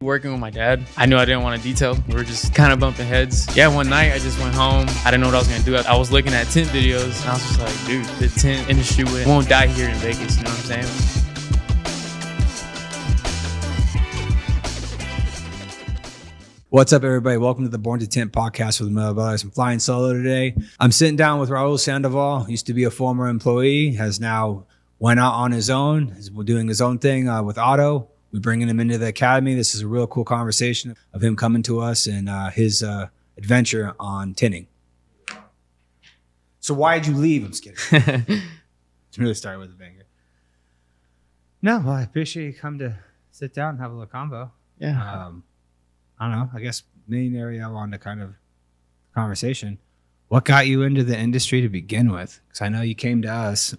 working with my dad. I knew I didn't want to detail. We were just kind of bumping heads. Yeah, one night I just went home. I didn't know what I was going to do. I was looking at tint videos and I was just like, dude, the tint industry won't die here in Vegas. You know what I'm saying? What's up, everybody? Welcome to the Born to Tint Podcast with my brothers. I'm flying solo today. I'm sitting down with Raul Sandoval. Used to be a former employee, has now went out on his own. He's doing his own thing with auto. We're bringing him into the academy. This is a real cool conversation of him coming to us and his adventure on tinting. So why did you leave? I'm just kidding. It's really started with a banger. No, well, I appreciate you come to sit down and have a little convo. Yeah. I don't know. I guess main area I wanted to kind of conversation. What got you into the industry to begin with? Because I know you came to us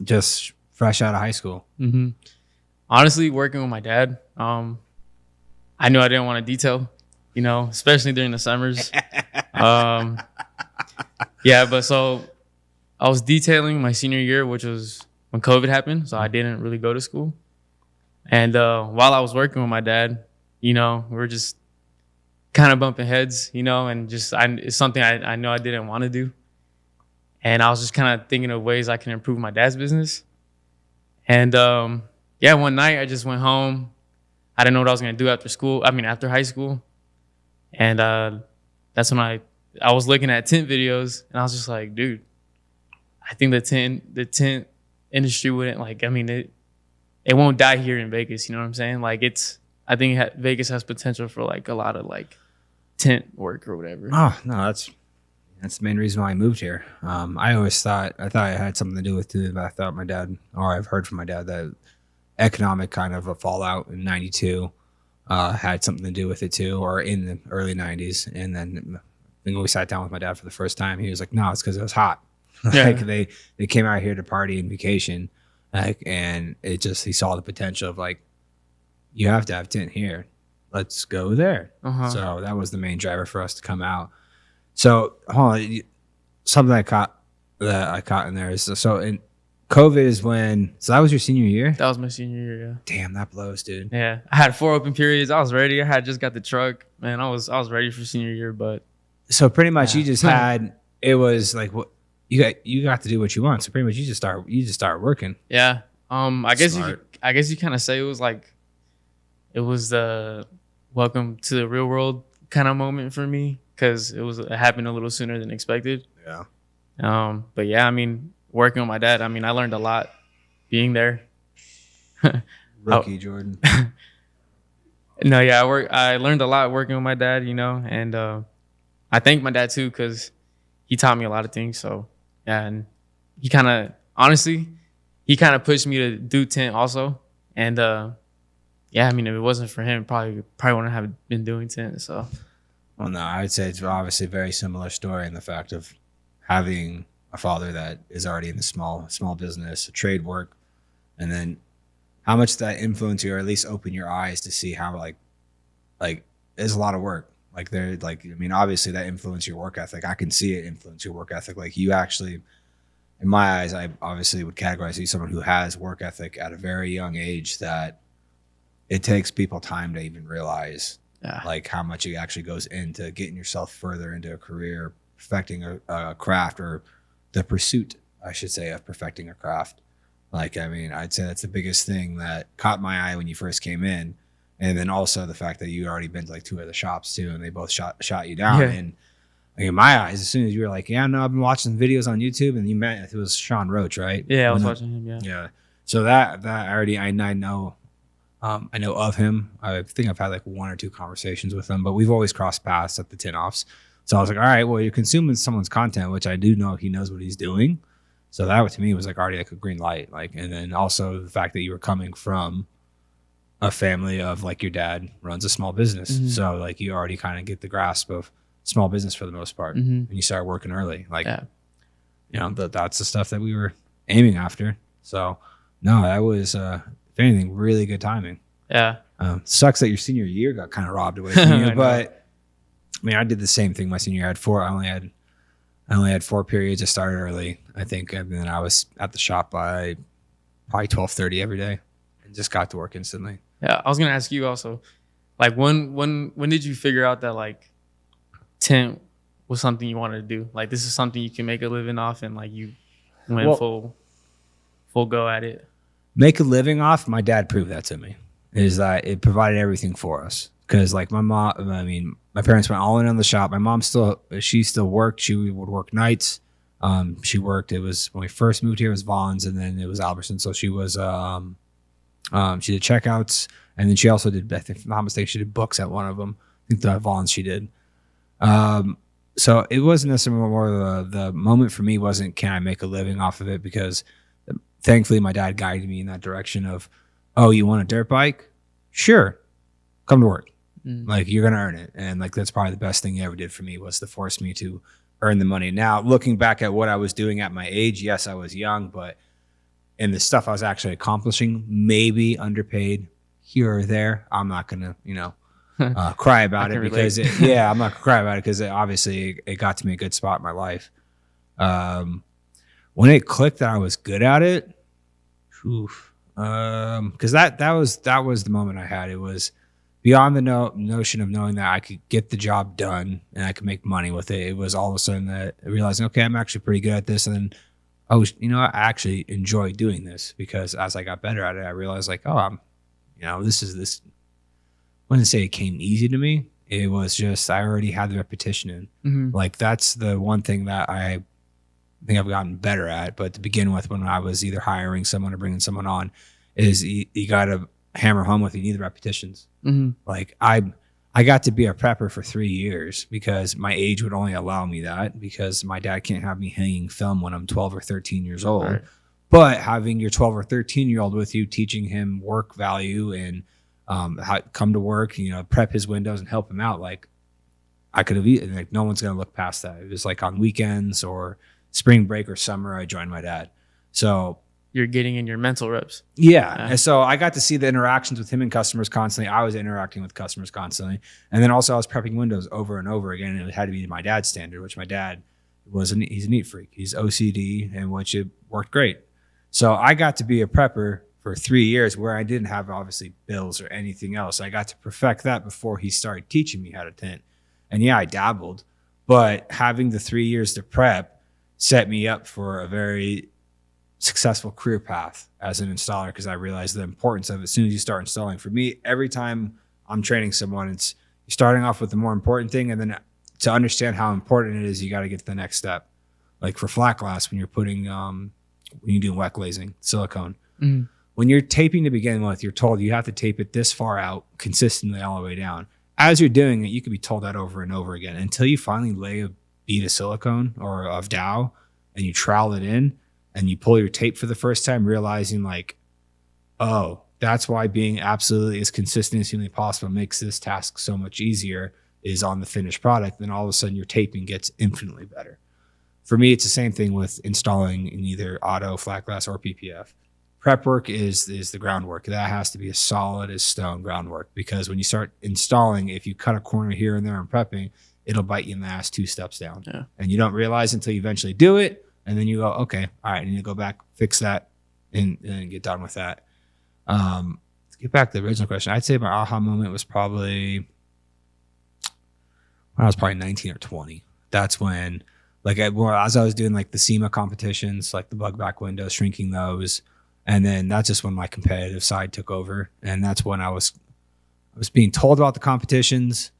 just fresh out of high school. Mm-hmm. Honestly, working with my dad, I knew I didn't want to detail, you know, especially during the summers. Yeah, but so I was detailing my senior year, which was when COVID happened. So I didn't really go to school. And while I was working with my dad, you know, we were just kind of bumping heads, you know, and just it's something I know I didn't want to do. And I was just kind of thinking of ways I can improve my dad's business. And yeah, one night I just went home. I didn't know what I was going to do after high school. And that's when I was looking at tint videos and I was just like, dude, I think the tint industry it won't die here in Vegas. You know what I'm saying? Like I think Vegas has potential for like a lot of like tint work or whatever. Oh, no, that's the main reason why I moved here. I thought it had something to do with it, but I thought my dad, or I've heard from my dad that economic kind of a fallout in 92 had something to do with it too, or in the early 90s. And then when we sat down with my dad for the first time, he was like, no, it's because it was hot. Like they came out here to party and vacation, and he saw the potential of like, you have to have tint here. Let's go there. So that was the main driver for us to come out. So something I caught in there is in COVID is when. So that was your senior year. That was my senior year. Yeah. Damn, that blows, dude. Yeah, I had 4 open periods. I was ready. I had just got the truck. Man, I was ready for senior year. But so pretty much you just had. It was like what you got to do what you want. So pretty much you just start working. Yeah. I guess you kind of say it was like. It was the welcome to the real world kind of moment for me because it happened a little sooner than expected. Yeah. But yeah, I mean, working with my dad, I mean, I learned a lot being there. Rookie Jordan. No, yeah, I learned a lot working with my dad, you know, and I thank my dad too because he taught me a lot of things. So yeah, and he kind of pushed me to do tint also, and yeah, I mean, if it wasn't for him, probably wouldn't have been doing tint. So, well, no, I would say it's obviously a very similar story in the fact of having a father that is already in the small business, trade work, and then how much that influence you, or at least open your eyes to see how like there's a lot of work. Like I mean, obviously that influenced your work ethic. I can see it influence your work ethic. Like you actually, in my eyes, I obviously would categorize you as someone who has work ethic at a very young age that. It takes people time to even realize like how much it actually goes into getting yourself further into a career, perfecting a craft, or the pursuit, I should say, of perfecting a craft. Like, I mean, I'd say that's the biggest thing that caught my eye when you first came in. And then also the fact that you already been to like 2 other shops too, and they both shot you down. Yeah. And in my eyes, as soon as you were like, yeah, no, I've been watching videos on YouTube, and you met, it was Sean Roach, right? Yeah, I was watching him, yeah. Yeah. So that already, I know. I know of him. I think I've had like 1 or 2 conversations with him, but we've always crossed paths at the tint offs. So I was like, all right, well, you're consuming someone's content, which I do know he knows what he's doing. So that to me was like already like a green light. Like, and then also the fact that you were coming from a family of like your dad runs a small business. Mm-hmm. So like you already kind of get the grasp of small business for the most part. Mm-hmm. And you start working early. Like, you know, that's the stuff that we were aiming after. So no, that was, if anything, really good timing. Yeah. Sucks that your senior year got kind of robbed away from you, but I mean, I did the same thing my senior year. I only had 4 periods. I started early, I think, and then I was at the shop by probably 12:30 every day, and just got to work instantly. Yeah, I was gonna ask you also, Like when did you figure out that like tint was something you wanted to do? Like this is something you can make a living off, and like you went full go at it. Make a living off. My dad proved that to me. Is that it provided everything for us? Because like my parents went all in on the shop. My mom still worked. She would work nights. She worked. It was when we first moved here, it was Vaughn's, and then it was Albertson. So she was she did checkouts, and then she also did, I think, if I'm not mistaken, she did books at one of them. I think the Vaughn's she did. So it wasn't necessarily more the moment for me wasn't can I make a living off of it, because thankfully my dad guided me in that direction of, oh, you want a dirt bike? Sure, come to work. Like you're gonna earn it, and like that's probably the best thing he ever did for me was to force me to earn the money. Now looking back at what I was doing at my age, yes, I was young, but in the stuff I was actually accomplishing, maybe underpaid here or there. I'm not gonna, cry about it because I'm not gonna cry about it because obviously it got to me a good spot in my life. When it clicked that I was good at it, because that was the moment I had. It was beyond the notion of knowing that I could get the job done and I could make money with it. It was all of a sudden that realizing, okay, I'm actually pretty good at this, and then I actually enjoy doing this, because as I got better at it, I realized like, oh, this. I wouldn't say it came easy to me. It was just I already had the repetition in. Like that's the one thing that I think I've gotten better at. But to begin with, when I was either hiring someone or bringing someone on, is you got to hammer home with you need the repetitions. Like I got to be a prepper for 3 years because my age would only allow me that, because my dad can't have me hanging film when I'm 12 or 13 years old. Right. But having your 12 or 13-year-old with you, teaching him work value and how come to work, prep his windows and help him out. Like I could have eaten, like no one's going to look past that. It was like on weekends or spring break or summer, I joined my dad. So you're getting in your mental reps. Yeah. And so I got to see the interactions with him and customers constantly. I was interacting with customers constantly. And then also I was prepping windows over and over again. And it had to be my dad's standard, which my dad he's a neat freak. He's OCD, and which it worked great. So I got to be a prepper for 3 years where I didn't have obviously bills or anything else. I got to perfect that before he started teaching me how to tint. And yeah, I dabbled, but having the 3 years to prep set me up for a very successful career path as an installer, because I realized the importance of it as soon as you start installing. For me, every time I'm training someone, it's you're starting off with the more important thing, and then to understand how important it is, you got to get to the next step. Like for flat glass, when you're putting when you do wet glazing, silicone, when you're taping to begin with, you're told you have to tape it this far out consistently all the way down. As you're doing it, you could be told that over and over again until you finally lay a bead of silicone or of Dow and you trowel it in and you pull your tape for the first time, realizing like, oh, that's why being absolutely as consistent as humanly possible makes this task so much easier is on the finished product. Then all of a sudden your taping gets infinitely better. For me, it's the same thing with installing in either auto, flat glass, or PPF. Prep work is the groundwork. That has to be as solid as stone groundwork, because when you start installing, if you cut a corner here and there in prepping, it'll bite you in the ass 2 steps down. Yeah. And you don't realize until you eventually do it. And then you go, okay, all right. And you go back, fix that, and get done with that. To get back to the original question, I'd say my aha moment was probably when I was probably 19 or 20. That's when, like, as I was doing like the SEMA competitions, like the bug back windows, shrinking those. And then that's just when my competitive side took over. And that's when I was being told about the competitions.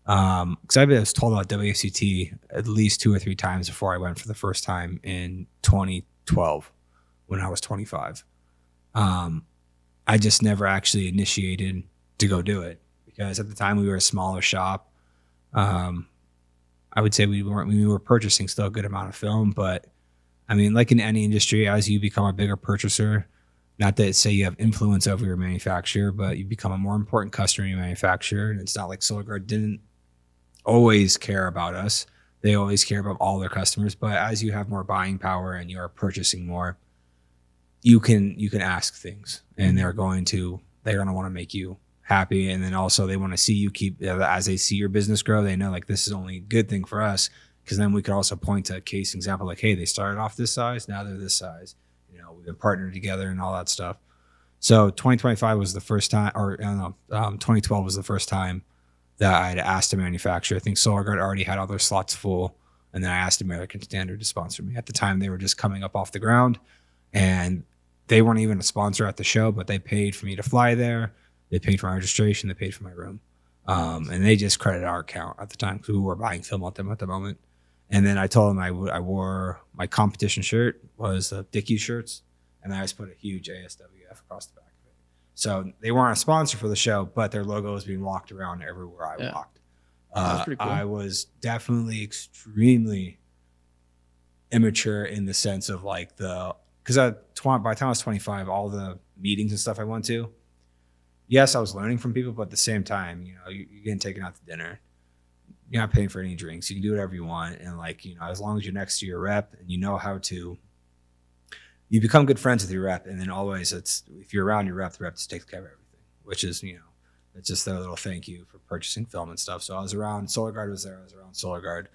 Because I was told about WCT at least 2 or 3 times before I went for the first time in 2012 when I was 25. I just never actually initiated to go do it, because at the time we were a smaller shop. I would say we were purchasing still a good amount of film, but I mean, like in any industry, as you become a bigger purchaser, not that say you have influence over your manufacturer, but you become a more important customer in your manufacturer. And it's not like SolarGuard didn't always care about us. They always care about all their customers. But as you have more buying power and you are purchasing more, you can ask things, and they're going to want to make you happy. And then also they want to see you as they see your business grow, they know like this is only a good thing for us. Because then we could also point to a case example like, hey, they started off this size, now they're this size. We've been partnered together and all that stuff. So 2025 was the first time, or I don't know, 2012 was the first time that I had asked a manufacturer. I think SolarGuard already had all their slots full. And then I asked American Standard to sponsor me. At the time, they were just coming up off the ground, and they weren't even a sponsor at the show, but they paid for me to fly there. They paid for my registration. They paid for my room. And they just credited our account at the time because we were buying film at them at the moment. And then I told them I wore my competition shirt was Dickies shirts, and I just put a huge ASWF across the back of it. So they weren't a sponsor for the show, but their logo was being walked around everywhere I walked. That's pretty cool. I was definitely extremely immature in the sense of like because by the time I was 25, all the meetings and stuff I went to, yes, I was learning from people, but at the same time, you know, you're getting taken out to dinner. You're not paying for any drinks. You can do whatever you want. And like, you know, as long as you're next to your rep and you know how to, you become good friends with your rep. And then always if you're around your rep, the rep just takes care of everything, which is, you know, it's just their little thank you for purchasing film and stuff. So I was around, SolarGuard was there. I was around SolarGuard.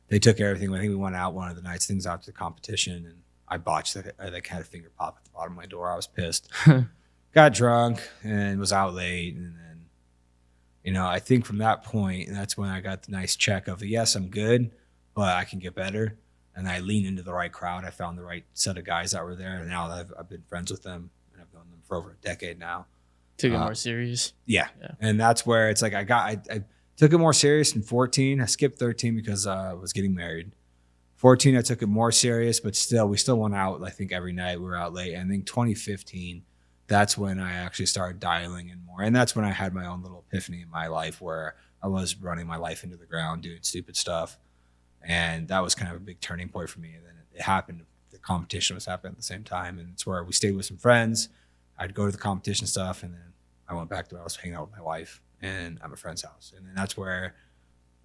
They took everything. I think we went out one of the nights, things out to the competition, and I botched it. I like had a finger pop at the bottom of my door. I was pissed. Got drunk and was out late. And then, you know, I think from that point, and that's when I got the nice check of, yes, I'm good, but I can get better. And I leaned into the right crowd. I found the right set of guys that were there. And now I've been friends with them, and I've known them for over a decade now. Took it more serious. Yeah. And that's where it's like I took it more serious in 14. I skipped 13 because I was getting married. 14, I took it more serious, but we still went out, I think, every night. We were out late. And I think 2015, that's when I actually started dialing in more. And that's when I had my own little epiphany in my life where I was running my life into the ground, doing stupid stuff. And that was kind of a big turning point for me. And then it happened. The competition was happening at the same time. And it's where we stayed with some friends. I'd go to the competition stuff, and then I went back to where I was hanging out with my wife and at my friend's house. And then that's where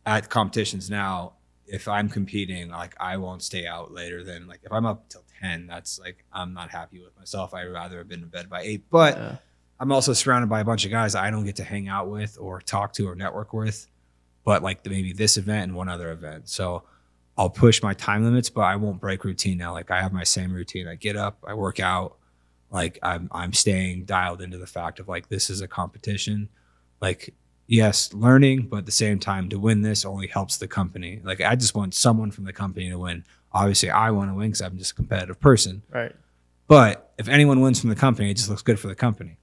at competitions now, if I'm competing, like I won't stay out later than like if I'm up till 10, that's like I'm not happy with myself. I'd rather have been in bed by 8. But I'm also surrounded by a bunch of guys I don't get to hang out with or talk to or network with, but like maybe this event and one other event. So I'll push my time limits, but I won't break routine now. Like I have my same routine. I get up, I work out. Like I'm staying dialed into the fact of like this is a competition. Like yes, learning, but at the same time to win this only helps the company. Like I just want someone from the company to win. Obviously, I want to win because I'm just a competitive person. Right. But if anyone wins from the company, it just looks good for the company.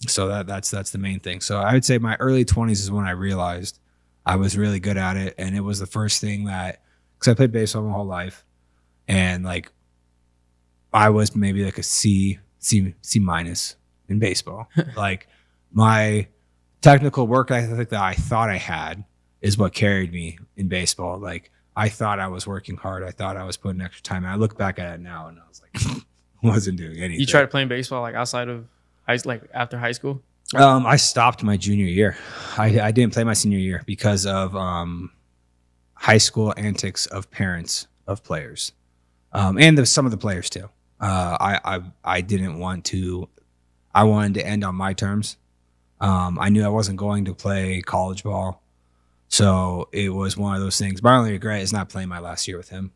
So that's the main thing. So I would say my early 20s is when I realized I was really good at it, and it was the first thing that because I played baseball my whole life, and like I was maybe like a C minus in baseball. Like my technical work ethic that I thought I had is what carried me in baseball. Like I thought I was working hard. I thought I was putting extra time. And I look back at it now and I was like, wasn't doing anything. You tried playing baseball like outside of after high school? I stopped my junior year. I didn't play my senior year because of high school antics of parents of players, and some of the players too. I didn't want to. I wanted to end on my terms. I knew I wasn't going to play college ball, so it was one of those things. My only regret is not playing my last year with him.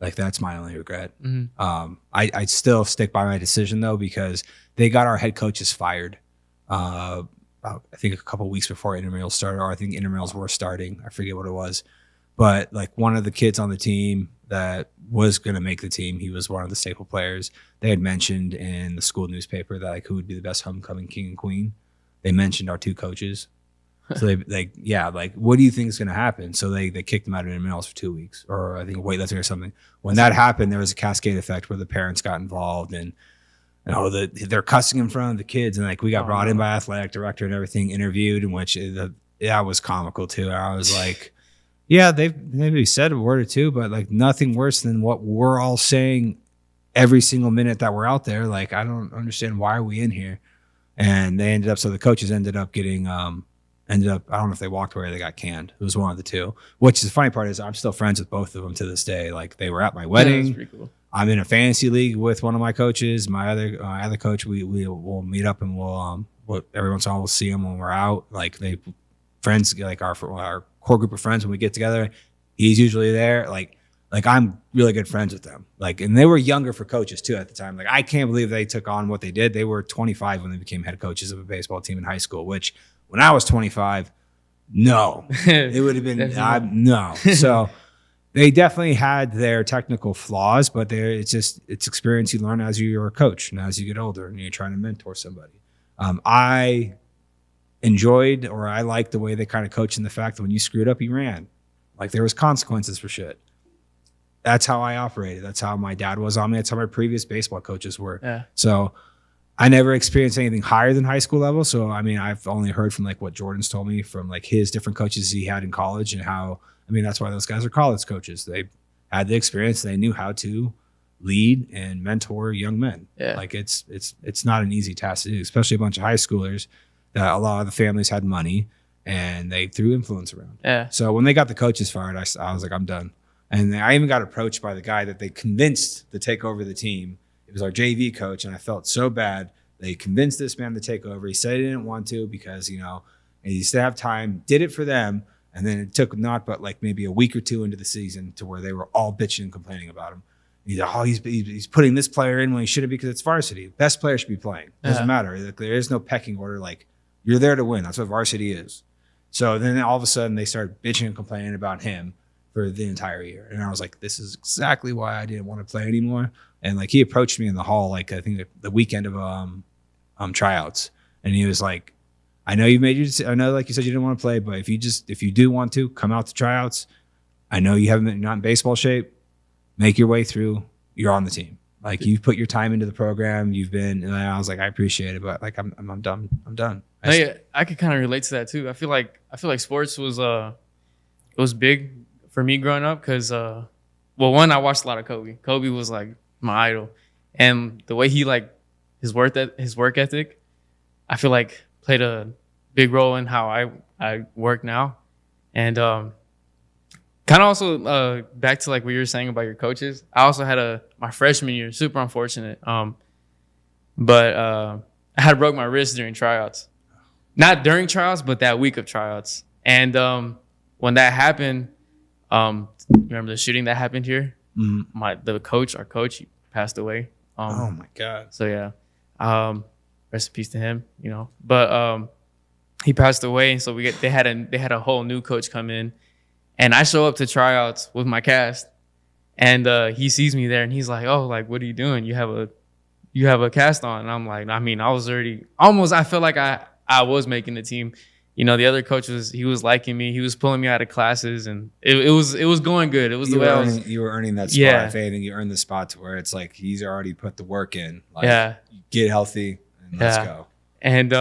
Like that's my only regret. Mm-hmm. I still stick by my decision though because they got our head coaches fired. I think a couple of weeks before intramurals started, or I think intramurals were starting. I forget what it was, but like one of the kids on the team that was going to make the team, he was one of the staple players. They had mentioned in the school newspaper that like who would be the best homecoming king and queen. They mentioned our two coaches. So like, what do you think is going to happen? So they kicked them out of intramurals for 2 weeks, or I think weightlifting or something. When that happened, there was a cascade effect where the parents got involved, and they're cussing in front of the kids, and like we got brought in by athletic director and everything, interviewed, in which that was comical too. And I was like, yeah, they've maybe said a word or two, but like nothing worse than what we're all saying every single minute that we're out there. Like I don't understand, why are we in here? And they ended up, so the coaches ended up getting I don't know if they walked away or they got canned. It was one of the two. Which is the funny part is I'm still friends with both of them to this day. Like they were at my wedding. Yeah, that's pretty cool. I'm in a fantasy league with one of my coaches. My other coach, we'll meet up and we'll every once in a while we'll see them when we're out. Like friends, like our core group of friends when we get together. He's usually there. Like Like I'm really good friends with them. Like, and they were younger for coaches too at the time. Like I can't believe they took on what they did. They were 25 when they became head coaches of a baseball team in high school, which when I was 25, no, it would have been no. So they definitely had their technical flaws, but it's experience you learn as you're a coach and as you get older and you're trying to mentor somebody. I enjoyed, or I liked the way they kind of coached in the fact that when you screwed up, you ran. Like there was consequences for shit. That's how I operated. That's how my dad was on me. That's how my previous baseball coaches were. Yeah. So I never experienced anything higher than high school level. So, I mean, I've only heard from like what Jordan's told me from like his different coaches he had in college and how, I mean, that's why those guys are college coaches. They had the experience. They knew how to lead and mentor young men. Yeah. Like it's not an easy task to do, especially a bunch of high schoolers that a lot of the families had money and they threw influence around. Yeah. So when they got the coaches fired, I was like, I'm done. And I even got approached by the guy that they convinced to take over the team. It was our JV coach, and I felt so bad. They convinced this man to take over. He said he didn't want to because, you know, he used to have time, did it for them, and then it took not but like maybe a week or two into the season to where they were all bitching and complaining about him. He's like, oh, he's putting this player in when he shouldn't because it's varsity. Best player should be playing. Doesn't matter. Like, there is no pecking order. Like, you're there to win. That's what varsity is. So then all of a sudden they started bitching and complaining about him for the entire year. And I was like, this is exactly why I didn't want to play anymore. And like he approached me in the hall, like I think the weekend of tryouts. And he was like, I know I know like you said you didn't want to play, but if you do want to come out to tryouts, I know you're not in baseball shape, make your way through, you're on the team. Like you've put your time into the program, and I was like, I appreciate it, but like I'm done. I'm done. I could kind of relate to that too. I feel like sports was it was big for me growing up because, well, one, I watched a lot of Kobe. Kobe was like my idol, and the way he like his work ethic, I feel like played a big role in how I work now, and kind of also back to like what you were saying about your coaches. I also had my freshman year, super unfortunate, but I had broke my wrist during tryouts, not during tryouts, but that week of tryouts, and when that happened. Remember the shooting that happened here? Mm-hmm. Our coach, he passed away. Oh my God. So yeah, rest in peace to him. You know, but he passed away, and so they had a whole new coach come in, and I show up to tryouts with my cast, and he sees me there, and he's like, "Oh, like what are you doing? You have a cast on?" And I'm like, I mean, I was already almost. I felt like I was making the team. You know, the other coach he was liking me. He was pulling me out of classes, and it was going good. It was the way you were earning that spot. Yeah. If anything, you earned the spot to where it's like he's already put the work in. Like, yeah. Get healthy and let's go. And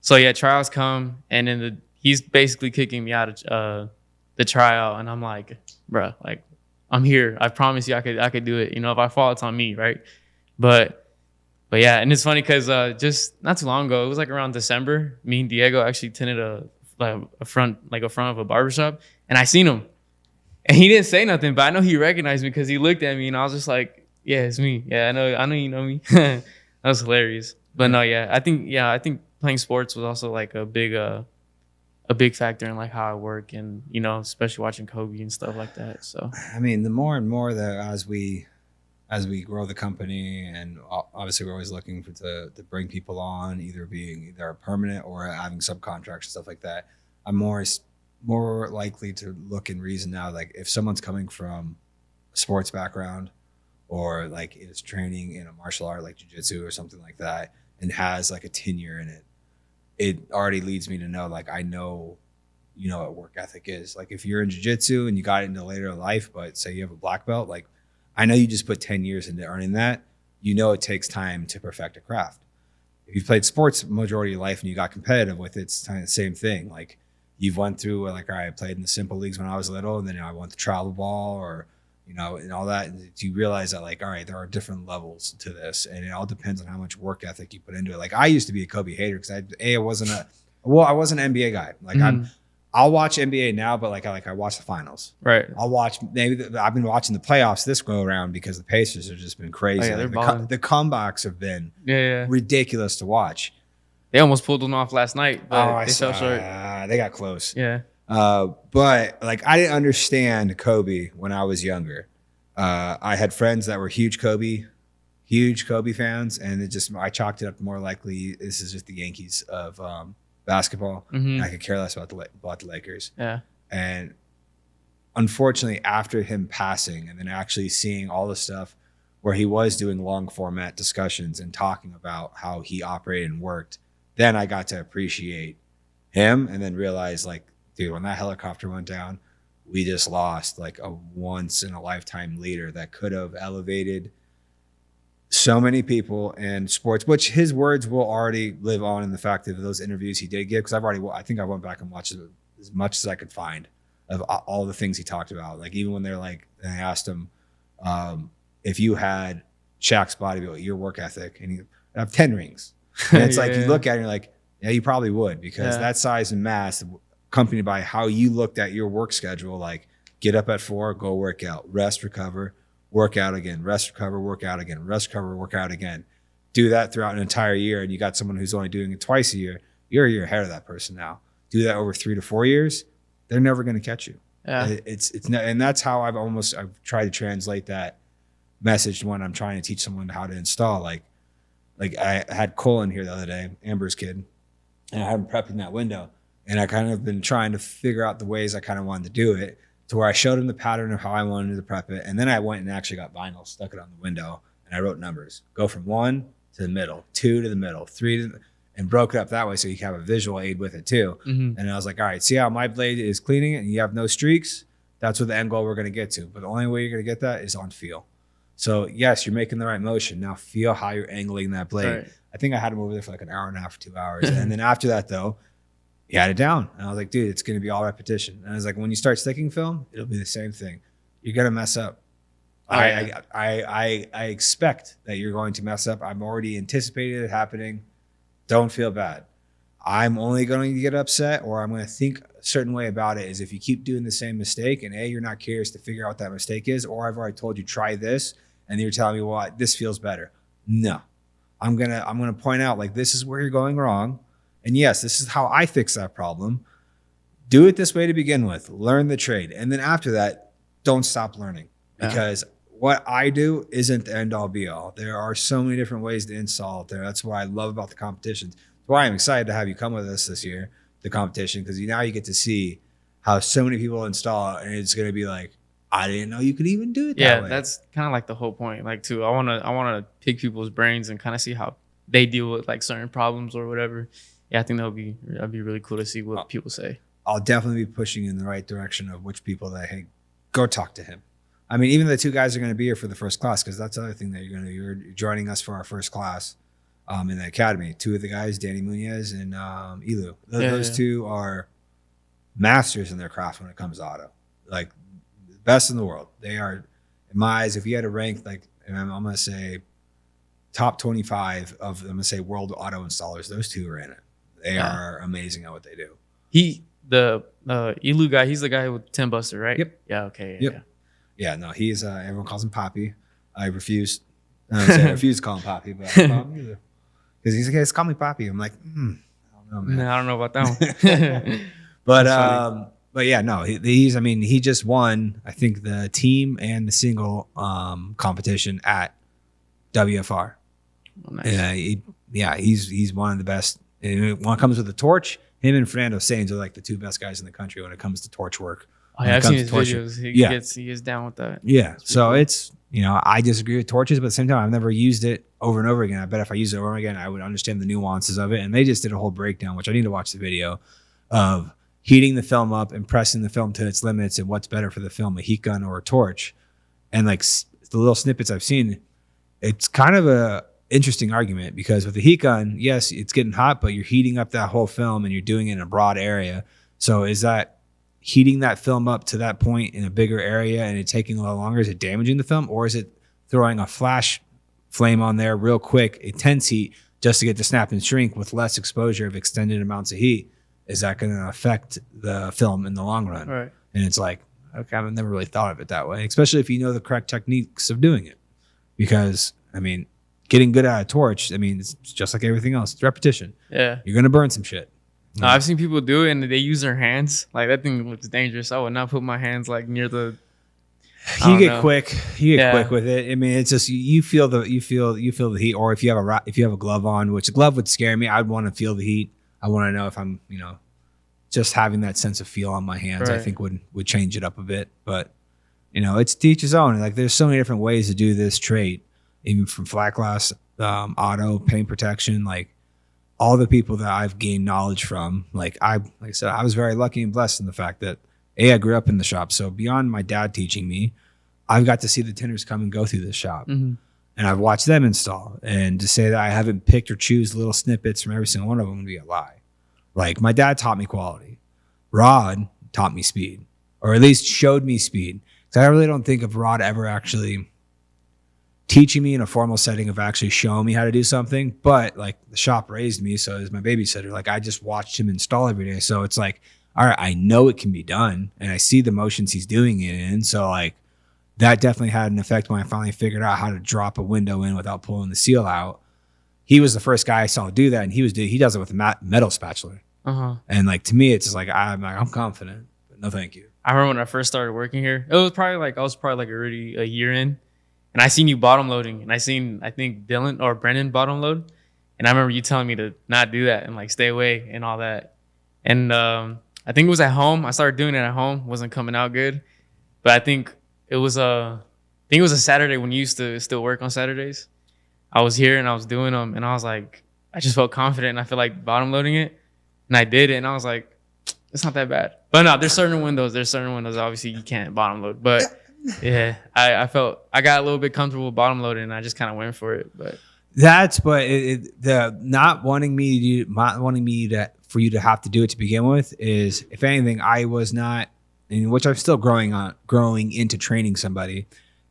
so yeah, trials come, and then he's basically kicking me out of the tryout, and I'm like, bro, like I'm here. I promise you, I could do it. You know, if I fall, it's on me, right? But yeah, and it's funny because just not too long ago, it was like around December, me and Diego actually tinted a front of a barbershop, and I seen him. And he didn't say nothing, but I know he recognized me because he looked at me, and I was just like, yeah, it's me. Yeah, I know you know me. That was hilarious. But no, I think playing sports was also like a big factor in like how I work, and you know, especially watching Kobe and stuff like that. So I mean, the more and more that as we grow the company, and obviously we're always looking to bring people on, either a permanent or having subcontracts and stuff like that. I'm more likely to look and reason now, like if someone's coming from a sports background or like is training in a martial art like jiu-jitsu or something like that and has like a tenure in it, it already leads me to know, like I know, you know what work ethic is. Like if you're in jiu-jitsu and you got into later life, but say you have a black belt, like I know you just put 10 years into earning that. You know it takes time to perfect a craft. If you've played sports majority of your life and you got competitive with it, it's kind of the same thing. Like you've went through, like I played in the simple leagues when I was little, and then I went to travel ball or, you know, and all that. And you realize that like, all right, there are different levels to this, and it all depends on how much work ethic you put into it. Like I used to be a Kobe hater because I wasn't an NBA guy. Like I'll watch NBA now, but I watch the finals. Right. I'll watch I've been watching the playoffs this go around because the Pacers have just been crazy. Oh, yeah, like the comebacks have been ridiculous to watch. They almost pulled one off last night, but they fell short. They got close. Yeah. But like, I didn't understand Kobe when I was younger. I had friends that were huge Kobe fans, and I chalked it up more likely this is just the Yankees of basketball. And I could care less about the Lakers. Yeah. And unfortunately, after him passing, and then actually seeing all the stuff where he was doing long format discussions and talking about how he operated and worked, then I got to appreciate him, and then realize, like, dude, when that helicopter went down, we just lost like a once in a lifetime leader that could have elevated so many people in sports, which his words will already live on in the fact that those interviews he did give, because I think I went back and watched as much as I could find of all the things he talked about. Like, even when they asked him, if you had Shaq's body build, your work ethic, and you have 10 rings. And it's like, you look at it and you're like, yeah, you probably would, because that size and mass, accompanied by how you looked at your work schedule, like get up at 4, go work out, rest, recover, work out again, rest, recover, work out again, rest, recover, work out again. Do that throughout an entire year, and you got someone who's only doing it twice a year. You're a year ahead of that person now. Do that over 3 to 4 years, they're never going to catch you. Yeah. And that's how I've tried to translate that message when I'm trying to teach someone how to install. Like I had Cole in here the other day, Amber's kid, and I had him prepping that window. And I kind of been trying to figure out the ways I kind of wanted to do it, to where I showed him the pattern of how I wanted to prep it. And then I went and actually got vinyl, stuck it on the window, and I wrote numbers. Go from 1 to the middle, 2 to the middle, 3 to the, and broke it up that way so you can have a visual aid with it too. And I was like, all right, see how my blade is cleaning it and you have no streaks? That's what the end goal we're going to get to. But the only way you're going to get that is on feel. So yes, you're making the right motion. Now feel how you're angling that blade. Right. I think I had him over there for like an hour and a half, 2 hours. And then after that though, he had it down. And I was like, dude, it's going to be all repetition. And I was like, when you start sticking film, it'll be the same thing. You're going to mess up. I expect that you're going to mess up. I'm already anticipating it happening. Don't feel bad. I'm only going to get upset, or I'm going to think a certain way about it, is if you keep doing the same mistake and you're not curious to figure out what that mistake is, or I've already told you, try this, and you're telling me, well, this feels better. No, I'm going to point out, like, this is where you're going wrong. And yes, this is how I fix that problem. Do it this way to begin with. Learn the trade. And then after that, don't stop learning, because what I do isn't the end all be all. There are so many different ways to install it there. That's what I love about the competitions. That's why I'm excited to have you come with us this year, the competition, because now you get to see how so many people install it, and it's going to be like, I didn't know you could even do it that way. Yeah, that's kind of like the whole point. Like, too, I want to pick people's brains and kind of see how they deal with like certain problems or whatever. Yeah, I think that'd be really cool to see what people say. I'll definitely be pushing you in the right direction of which people that, hey, go talk to him. I mean, even the 2 guys are going to be here for the first class, because that's the other thing that you're joining us for our first class in the academy. 2 of the guys, Danny Munoz and Elu. Those 2 are masters in their craft when it comes to auto. Like, the best in the world. They are, in my eyes, if you had to rank, like, I'm going to say top 25 of, I'm going to say, world auto installers, those 2 are in it. They are amazing at what they do. The Elu guy, he's the guy with Tint Buster, right? Yep. Yeah, okay. Yep. Yeah, no, he's, everyone calls him Poppy. I refuse. I refuse to call him Poppy, but I call him either. Because he's like, hey, call me Poppy. I'm like, I don't know, man. No, I don't know about that one. But yeah, no, he just won, I think, the team and the single competition at WFR. Oh, nice. He's one of the best. And when it comes with the torch, him and Fernando Sainz are like the 2 best guys in the country when it comes to torch work. Oh, yeah, I've seen his videos. He gets down with that. Yeah. So it's, I disagree with torches, but at the same time, I've never used it over and over again. I bet if I used it over and over again, I would understand the nuances of it. And they just did a whole breakdown, which I need to watch the video, of heating the film up and pressing the film to its limits, and what's better for the film, a heat gun or a torch. And like the little snippets I've seen, it's kind of a interesting argument, because with the heat gun, yes, it's getting hot, but you're heating up that whole film and you're doing it in a broad area. So is that heating that film up to that point in a bigger area and it taking a little longer? Is it damaging the film, or is it throwing a flash flame on there real quick, intense heat, just to get the snap and shrink with less exposure of extended amounts of heat? Is that going to affect the film in the long run? Right. And it's like, okay, I've never really thought of it that way, especially if you know the correct techniques of doing it. Because, I mean, getting good at a torch, I mean, it's just like everything else. It's repetition. Yeah. You're going to burn some shit. No, I've seen people do it and they use their hands. Like that thing looks dangerous. I would not put my hands like near the. You get quick with it. I mean, it's just you feel the heat. Or if you have a glove on, which a glove would scare me, I'd want to feel the heat. I want to know if I'm, just having that sense of feel on my hands. Right. I think would change it up a bit. But it's to each his own. Like there's so many different ways to do this trait, even from flat glass, auto, paint protection, like. All the people that I've gained knowledge from, like I said, I was very lucky and blessed in the fact that I grew up in the shop. So beyond my dad teaching me, I've got to see the tinters come and go through the shop, and I've watched them install. And to say that I haven't picked or choose little snippets from every single one of them would be a lie. Like my dad taught me quality, Rod taught me speed, or at least showed me speed. Because I really don't think of Rod ever actually teaching me in a formal setting of actually showing me how to do something. But like the shop raised me, so as my babysitter, like I just watched him install every day. So it's like, all right, I know it can be done and I see the motions he's doing it in. So like that definitely had an effect when I finally figured out how to drop a window in without pulling the seal out. He was the first guy I saw do that, and he does it with a metal spatula. And like to me, it's just like I'm confident, but no thank you. I remember when I first started working here, I was probably already a year in. And I seen you bottom loading, and I think Dylan or Brendan bottom load. And I remember you telling me to not do that and like stay away and all that. And I think it was at home. I started doing it at home. Wasn't coming out good. But I think it was a Saturday when you used to still work on Saturdays. I was here and I was doing them, and I was like, I just felt confident, and I feel like bottom loading it. And I did it, and I was like, it's not that bad. But no, there's certain windows obviously you can't bottom load. But yeah, I felt I got a little bit comfortable bottom loading, and I just kind of went for it. But the not wanting for you to have to do it to begin with is, if anything, I was not, in which I'm still growing into training somebody.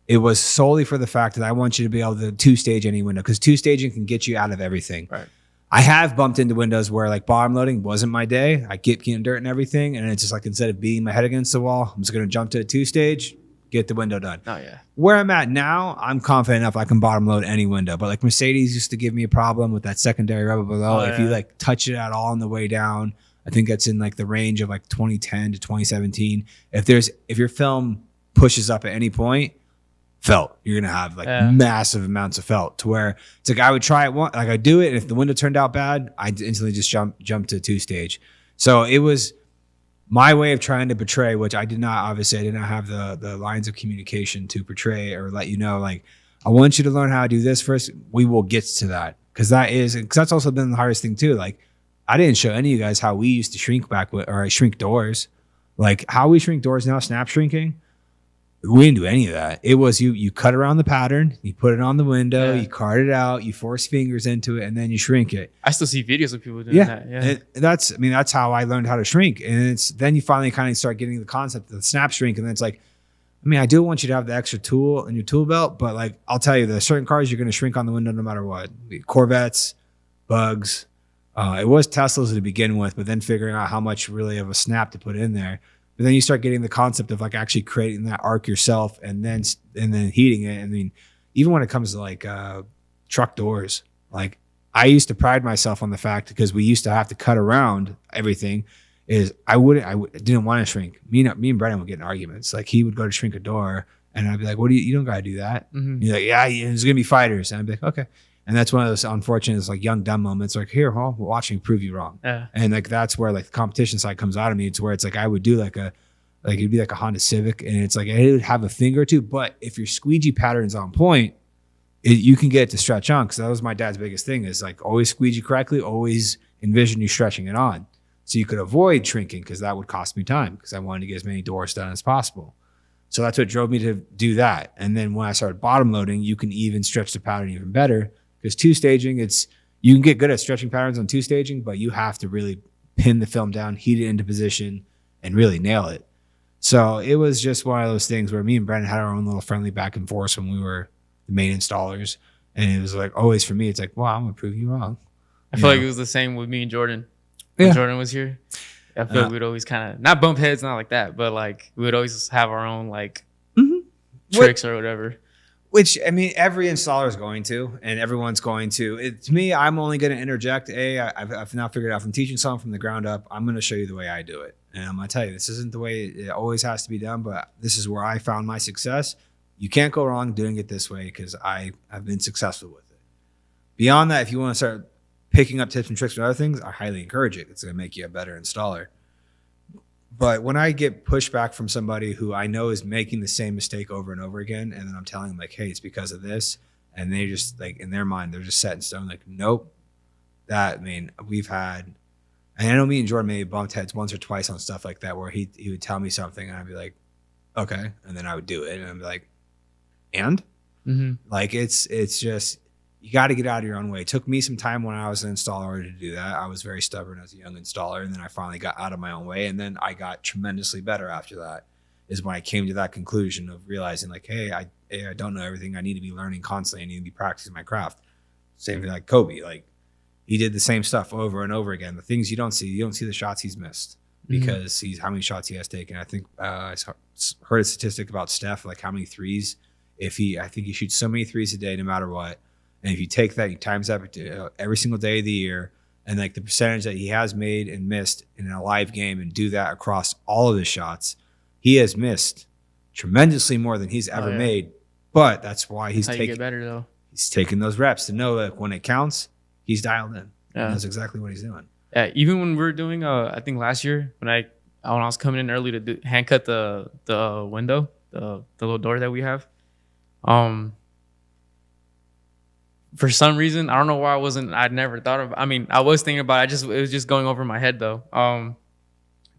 It was solely for the fact that I want you to be able to two-stage any window, because two-staging can get you out of everything. Right. I have bumped into windows where like bottom loading wasn't my day. I get getting dirt and everything, and it's just like, instead of beating my head against the wall, I'm just going to jump to a two-stage. Get the window done. Oh yeah. Where I'm at now, I'm confident enough I can bottom load any window. But like Mercedes used to give me a problem with that secondary rubber below. If you like touch it at all on the way down, I think that's in like the range of like 2010 to 2017. If your film pushes up at any point, felt, you're gonna have like massive amounts of felt, to where it's like I would try it once, like I do it, and if the window turned out bad, I instantly just jump to two-stage. So it was my way of trying to portray, which I did not have the lines of communication to portray or let you know, like, I want you to learn how to do this first. We will get to that. Because that's also been the hardest thing too. Like, I didn't show any of you guys how we used to shrink doors. Like how we shrink doors now, snap shrinking. We didn't do any of that. It was you cut around the pattern, you put it on the window, you cart it out, you force fingers into it, and then you shrink it. I still see videos of people doing that. Yeah, that's how I learned how to shrink. And then you finally kind of start getting the concept of the snap shrink, and then it's like, I do want you to have the extra tool in your tool belt, but like I'll tell you, there's certain cars you're going to shrink on the window no matter what. Corvettes, Bugs. It was Teslas to begin with, but then figuring out how much really of a snap to put in there. But then you start getting the concept of like actually creating that arc yourself and then heating it. I mean, even when it comes to like truck doors, like I used to pride myself on the fact, because we used to have to cut around everything, is I didn't want to shrink. Me and Brennan would get in arguments. Like he would go to shrink a door and I'd be like, you don't got to do that. Mm-hmm. He's like, yeah, there's going to be fighters. And I'd be like, okay. And that's one of those unfortunate, like young dumb moments. Like, here, watch me prove you wrong. Yeah. And like that's where like the competition side comes out of me. It's where it's like I would do it'd be like a Honda Civic, and it's like it would have a finger or two. But if your squeegee pattern's on point, you can get it to stretch on. Because that was my dad's biggest thing, is like always squeegee correctly, always envision you stretching it on, so you could avoid shrinking, because that would cost me time, because I wanted to get as many doors done as possible. So that's what drove me to do that. And then when I started bottom loading, you can even stretch the pattern even better. Because two-staging, you can get good at stretching patterns on two-staging, but you have to really pin the film down, heat it into position, and really nail it. So it was just one of those things where me and Brendan had our own little friendly back and forth when we were the main installers. And it was like, always for me, it's like, wow, I'm going to prove you wrong. I feel like it was the same with me and Jordan. When Jordan was here, I feel like we'd always kind of, not bump heads, not like that, but like we would always have our own like tricks or whatever. Which, I mean, every installer is going to, and everyone's going to. To me, I'm only going to interject. I've now figured out from teaching something from the ground up, I'm going to show you the way I do it. And I'm going to tell you, this isn't the way it always has to be done, but this is where I found my success. You can't go wrong doing it this way because I have been successful with it. Beyond that, if you want to start picking up tips and tricks from other things, I highly encourage it. It's going to make you a better installer. But when I get pushback from somebody who I know is making the same mistake over and over again, and then I'm telling them like, hey, it's because of this, and they just like in their mind, they're just set in stone. Like, nope. We've had, and I know me and Jordan may have bumped heads once or twice on stuff like that, where he would tell me something and I'd be like, okay. And then I would do it. And I'd be like, and like, it's just, you got to get out of your own way. It took me some time when I was an installer to do that. I was very stubborn as a young installer, and then I finally got out of my own way, and then I got tremendously better after that. Is when I came to that conclusion of realizing like, hey, I don't know everything. I need to be learning constantly. I need to be practicing my craft. Same thing like Kobe. Like, he did the same stuff over and over again. The things you don't see the shots he's missed because how many shots he has taken. I think I heard a statistic about Steph, like how many threes. I think he shoots so many threes a day, no matter what. And if you take that, you times that every single day of the year, and like the percentage that he has made and missed in a live game, and do that across all of his shots, he has missed tremendously more than he's ever made. But that's why he's taking better though. He's taking those reps to know that when it counts, he's dialed in. Yeah. That's exactly what he's doing. Yeah, even when we were doing, I think last year when I was coming in early to hand cut the window, the little door that we have, for some reason, I don't know why I'd never thought of, I was thinking about it. It was just going over my head though.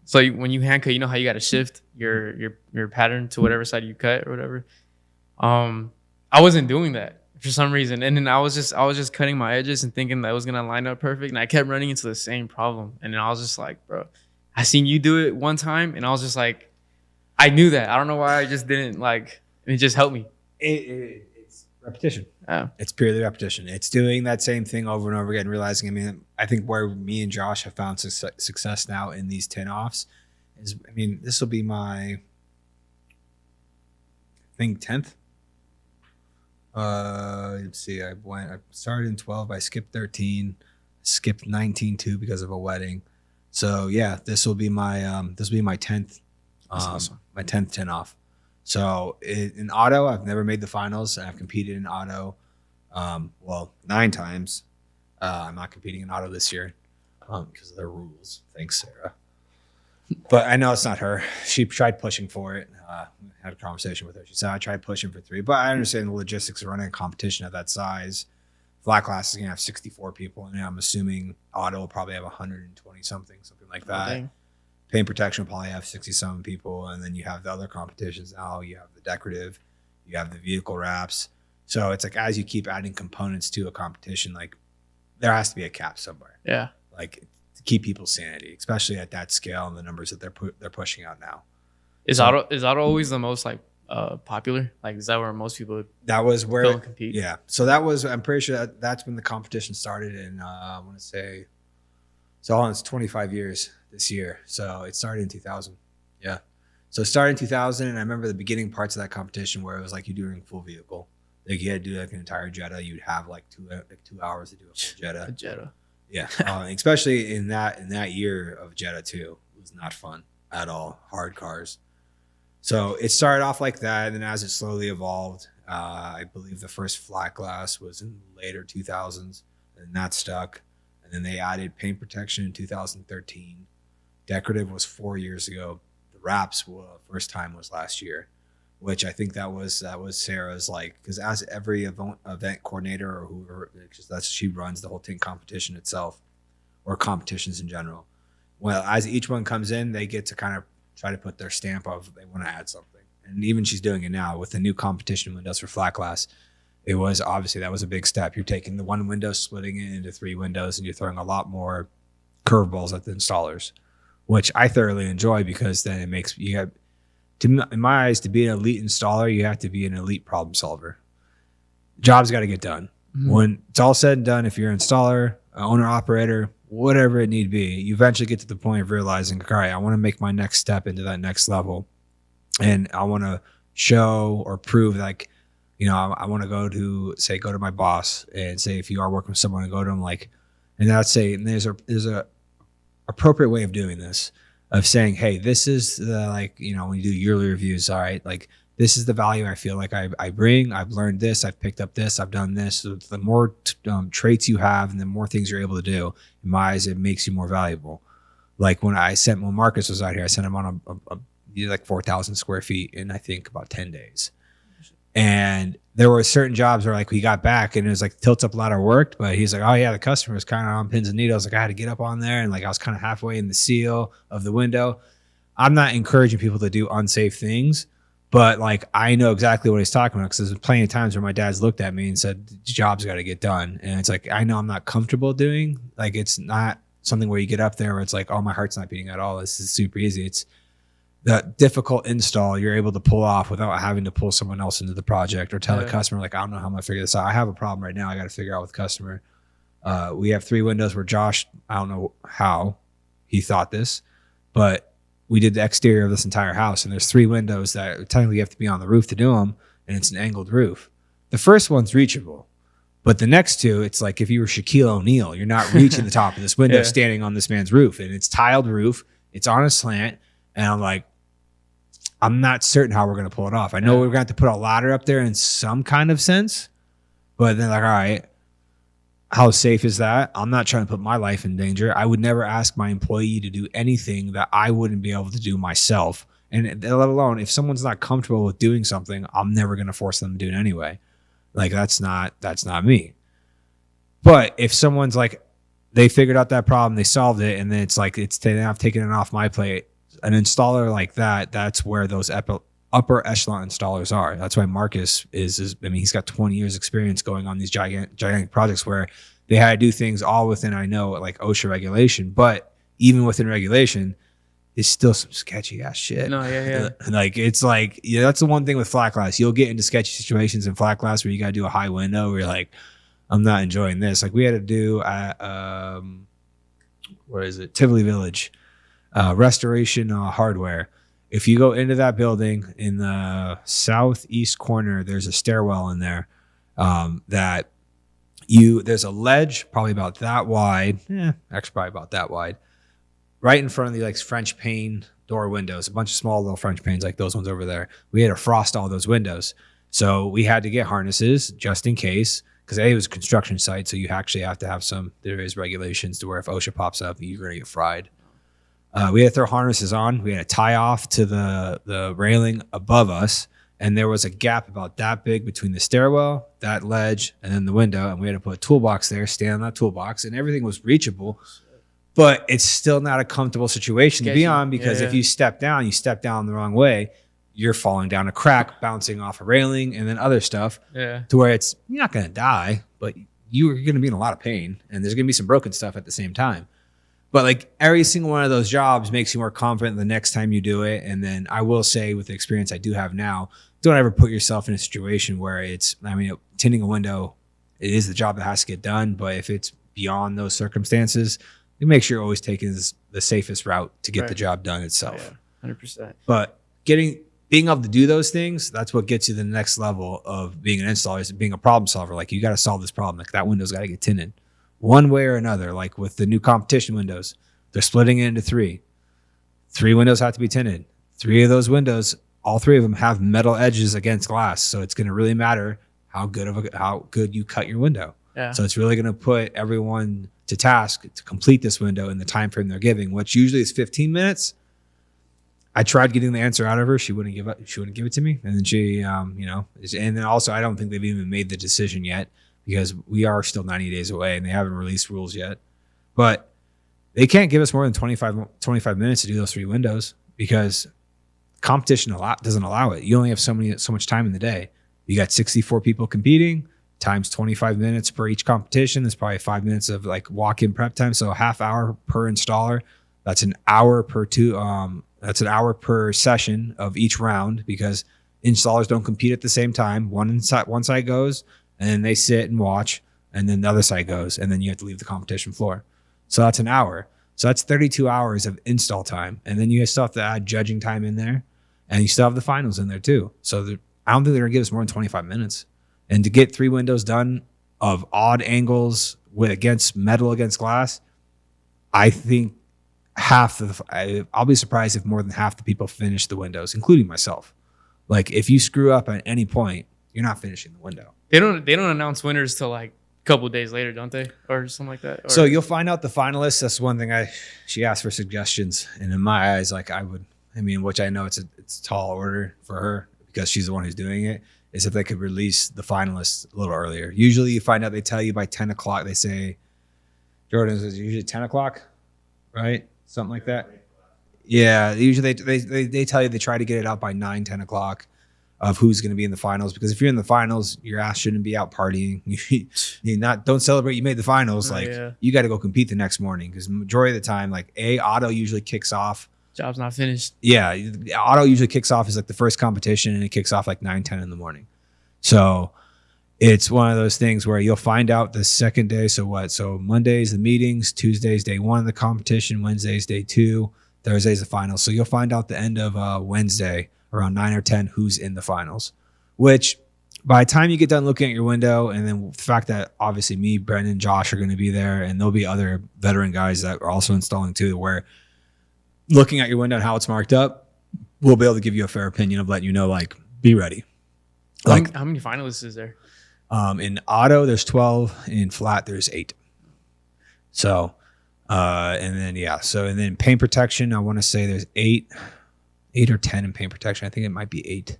So when you hand cut, you know how you got to shift your pattern to whatever side you cut or whatever. I wasn't doing that for some reason. And then I was just cutting my edges and thinking that it was going to line up perfect. And I kept running into the same problem. And then I was just like, bro, I seen you do it one time. And I was just like, I knew that. I don't know why I just didn't like, it just helped me. It's repetition. Yeah. It's purely repetition. It's doing that same thing over and over again, realizing, I think where me and Josh have found success now in these 10 offs is, this will be my, I think 10th. Let's see. I started in 12. I skipped 13, skipped 19 too because of a wedding. So yeah, this will be my 10th. That's awesome. My 10th 10 off. So in auto, I've never made the finals. I've competed in auto, 9 times. I'm not competing in auto this year because of their rules. Thanks, Sarah. But I know it's not her. She tried pushing for it. Had a conversation with her. She said, I tried pushing for 3. But I understand the logistics of running a competition of that size. Flat class is going to have 64 people. And I'm assuming auto will probably have 120 something like that. Okay. Paint protection will probably have 60-some people. And then you have the other competitions now. You have the decorative. You have the vehicle wraps. So it's like as you keep adding components to a competition, like there has to be a cap somewhere. Yeah. Like to keep people's sanity, especially at that scale and the numbers that they're pushing out now. Is auto always the most like popular? Like is that where most people compete? Yeah. So that was, I'm pretty sure that's when the competition started in I want to say it's 25 years this year. So it started in 2000. Yeah. So it started in 2000, and I remember the beginning parts of that competition where it was like you're doing full vehicle. Like you had to do like an entire Jetta. You'd have like 2 hours to do a full Jetta. A Jetta. Yeah. Especially in that year of Jetta too. It was not fun at all. Hard cars. So it started off like that, and then as it slowly evolved, I believe the first flat glass was in the later 2000s, and that stuck. And then they added paint protection in 2013. Decorative was 4 years ago. The wraps first time was last year, which I think that was Sarah's, like, because as every event coordinator or whoever, she runs the whole Tint competition itself, or competitions in general. Well, as each one comes in, they get to kind of try to put their stamp of they want to add something. And even she's doing it now with the new competition windows for flat glass. It was obviously, that was a big step. You're taking the one window, splitting it into 3 windows, and you're throwing a lot more curveballs at the installers, which I thoroughly enjoy, because then it makes you have, in my eyes, to be an elite installer, you have to be an elite problem solver. Job's got to get done. Mm-hmm. When it's all said and done, if you're an installer, owner, operator, whatever it need be, you eventually get to the point of realizing, all right, I want to make my next step into that next level. And I want to show or prove, like, I want to go to my boss and say, if you are working with someone, and go to them like, and that's say, and there's a appropriate way of doing this, of saying, hey, this is the, like, when you do yearly reviews, all right, like, this is the value I feel like I bring. I've learned this. I've picked up this. I've done this. So the more traits you have and the more things you're able to do, in my eyes, it makes you more valuable. Like when Marcus was out here, I sent him on a like 4,000 square feet in, I think, about 10 days. And there were certain jobs where like we got back and it was like tilt up ladder worked, but he's like, oh yeah, the customer was kind of on pins and needles. Like I had to get up on there and like I was kind of halfway in the seal of the window. I'm not encouraging people to do unsafe things, but like I know exactly what he's talking about, because there's plenty of times where my dad's looked at me and said, the job's got to get done. And it's like, I know I'm not comfortable doing, like, it's not something where you get up there where it's like, oh, my heart's not beating at all. This is super easy. It's the difficult install you're able to pull off without having to pull someone else into the project or tell the customer, like, I don't know how I'm gonna figure this out. I have a problem right now. I got to figure out with the customer. We have 3 windows where Josh, I don't know how he thought this, but we did the exterior of this entire house, and there's 3 windows that technically you have to be on the roof to do them, and it's an angled roof. The first one's reachable, but the next 2, it's like if you were Shaquille O'Neal, you're not reaching the top of this window standing on this man's roof, and it's tiled roof, it's on a slant, and I'm like, I'm not certain how we're going to pull it off. I know we're going to have to put a ladder up there in some kind of sense, but then like, all right, how safe is that? I'm not trying to put my life in danger. I would never ask my employee to do anything that I wouldn't be able to do myself. And let alone if someone's not comfortable with doing something, I'm never going to force them to do it anyway. Like that's not me. But if someone's like, they figured out that problem, they solved it, and then it's like, I've taken it off my plate. An installer like that, that's where those upper echelon installers are. That's why Marcus is I mean, he's got 20 years experience going on these gigantic projects where they had to do things all within, I know, like OSHA regulation, but even within regulation, it's still some sketchy ass shit. No, yeah. Like, it's like, that's the one thing with flat glass. You'll get into sketchy situations in flat glass where you got to do a high window where you're like, I'm not enjoying this. Like we had to do at, Tivoli Village. Restoration Hardware. If you go into that building in the southeast corner, there's a stairwell in there there's a ledge probably about that wide. Actually probably about that wide. Right in front of the like French pane door windows, a bunch of small little French panes like those ones over there. We had to frost all those windows. So we had to get harnesses just in case, because it was a construction site, so you actually have to have there is regulations to where if OSHA pops up, you're going to get fried. We had to throw harnesses on. We had to tie off to the railing above us, and there was a gap about that big between the stairwell, that ledge, and then the window, and we had to put a toolbox there, stand on that toolbox, and everything was reachable, but it's still not a comfortable situation to be on, because if you step down the wrong way, you're falling down a crack, bouncing off a railing, and then other stuff to where you're not going to die, but you're going to be in a lot of pain, and there's going to be some broken stuff at the same time. But like every single one of those jobs makes you more confident the next time you do it. And then I will say, with the experience I do have now, don't ever put yourself in a situation where tinting a window, it is the job that has to get done. But if it's beyond those circumstances, you make sure you're always taking the safest route to get the job done itself. 100%. But being able to do those things, that's what gets you the next level of being an installer, is being a problem solver. Like you got to solve this problem. Like that window's got to get tinted. One way or another, like with the new competition windows, they're splitting it into 3. 3 windows have to be tinted. 3 of those windows, all 3 of them have metal edges against glass. So it's going to really matter how good you cut your window. Yeah. So it's really going to put everyone to task to complete this window in the time frame they're giving, which usually is 15 minutes. I tried getting the answer out of her. She wouldn't give it to me. And then she, and then also I don't think they've even made the decision yet, because we are still 90 days away and they haven't released rules yet. But they can't give us more than 25 minutes to do those 3 windows, because competition doesn't allow it. You only have so much time in the day. You got 64 people competing times 25 minutes per each competition. There's probably 5 minutes of like walk-in prep time. So a half hour per installer. That's an hour per that's an hour per session of each round, because installers don't compete at the same time. One side goes, and then they sit and watch, and then the other side goes, and then you have to leave the competition floor. So that's an hour. So that's 32 hours of install time. And then you still have to add judging time in there, and you still have the finals in there too. So I don't think they're gonna give us more than 25 minutes. And to get 3 windows done of odd angles against metal against glass, I think I'll be surprised if more than half the people finish the windows, including myself. Like if you screw up at any point, you're not finishing the window. They don't announce winners till like a couple of days later, don't they, or something like that? Or, so you'll find out the finalists. That's one thing she asked for suggestions, and in my eyes, like which I know it's a tall order for her because she's the one who's doing it. Is if they could release the finalists a little earlier. Usually, you find out they tell you by 10 o'clock. They say, Jordan, is usually 10 o'clock, right? Something like that. Yeah, usually they tell you they try to get it out by 9, 10 o'clock of who's going to be in the finals. Because if you're in the finals, your ass shouldn't be out partying. Don't celebrate you made the finals. You got to go compete the next morning. Because majority of the time, like auto usually kicks off. Job's not finished. Yeah, auto usually kicks off as like the first competition, and it kicks off like 9, 10 in the morning. So it's one of those things where you'll find out the second day. So what? So Monday's the meetings, Tuesday's day 1 of the competition, Wednesday's day 2, Thursday's the finals. So you'll find out the end of Wednesday around 9 or 10 who's in the finals, which by the time you get done looking at your window, and then the fact that obviously me, Brendan, Josh are going to be there, and there'll be other veteran guys that are also installing too, where looking at your window and how it's marked up, we'll be able to give you a fair opinion of letting you know, like, be ready. Like how many finalists is there? In auto, there's 12. In flat, there's 8. So, and then paint protection, I want to say there's 8 or 10 in paint protection. I think it might be 8